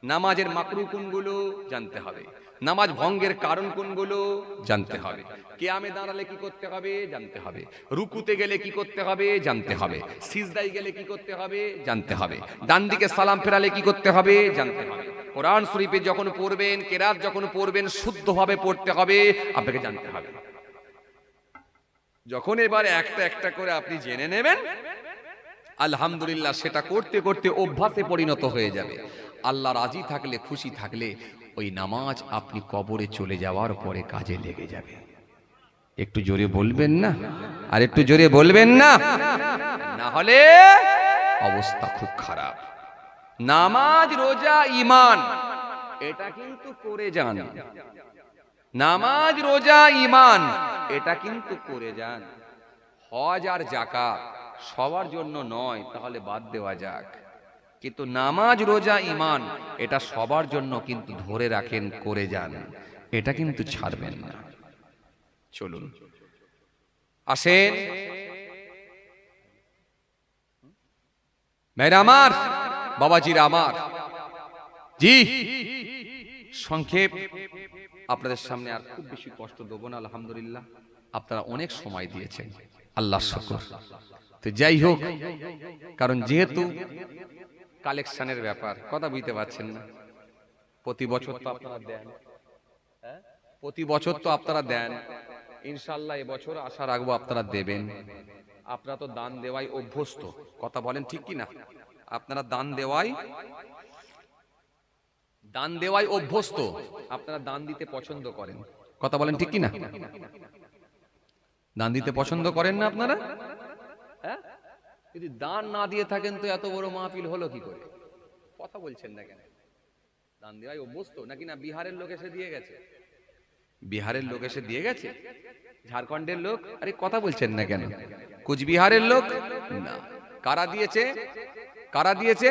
নামাজের মাকরু কোনগুলো জানতে হবে, নামাজ ভঙ্গের কারণ কোনগুলো জানতে হবে, কিয়ামে দাঁড়ালে কি করতে হবে জানতে হবে, রুকুতে গেলে কি করতে হবে জানতে হবে, সিজদায় গেলে কি করতে হবে জানতে হবে, ডান দিকে সালাম ফেরালে কি করতে হবে জানতে হবে, কোরআন শরীফে যখন পড়বেন, কেরাত যখন পড়বেন শুদ্ধভাবে পড়তে হবে, আপনাকে জানতে হবে। যখন এবার একটা একটা করে আপনি জেনে নেবেন, আলহামদুলিল্লাহ, সেটা করতে করতে অভ্যাসে পরিণত হয়ে যাবে। আল্লাহ রাজি থাকলে, খুশি থাকলে ওই নামাজ আপনি কবরে চলে যাওয়ার পরে কাজে লেগে যাবে। একটু জোরে বলবেন না? আর একটু জোরে বলবেন না? না হলে অবস্থা খুব খারাপ। নামাজ, রোজা, ঈমান এটা কিন্তু করে যান। নামাজ, রোজা, ঈমান এটা কিন্তু করে যান। হজ আর যাকাত সবার জন্য নয়, তাহলে বাদ দেওয়া যাক। কিন্তু নামাজ, রোজা, ঈমান এটা সবার জন্য কিন্তু ধরে রাখেন, করে যান, এটা কিন্তু ছাড়বেন না। চলুন আসেন মেয়েরা আমার, বাবাজিরা আমার, জি সংক্ষেপ আপনাদের সামনে আর খুব বেশি কষ্ট দেব না। আলহামদুলিল্লাহ আপনারা অনেক সময় দিয়েছেন, আল্লাহর শুকর। তো যাই হোক, কারণ যেহেতু কালেকশনের ব্যাপার, কথা বুঝতে পারছেন না, প্রতি বছর তো আপনারা দেন, প্রতি বছর তো আপনারা দেন, ইনশাআল্লাহ এবছর আশা রাখবো আপনারা দেবেন। আপনারা তো দান দেওয়াই অভ্যস্ত, কথা বলেন ঠিক কি না? আপনারা দান দেওয়াই অভ্যস্ত, আপনারা দান দিতে পছন্দ করেন, কথা বলেন ঠিক কি না? দান দিতে পছন্দ করেন না আপনারা? হ্যাঁ, যদি দান না দিয়ে থাকেন তো এত বড় মাহফিল হলো কি করে? কথা বলছেন না কেন? দান দেওয়াই অভ্যস্ত নাকি না? বিহারের লোক এসে দিয়ে গেছে, বিহারের লোক এসে দিয়ে গেছে, ঝাড়খণ্ডের লোক, আরে কথা বলছেন না কেন? কুচবিহারের লোক না, কারা দিয়েছে? কারা দিয়েছে?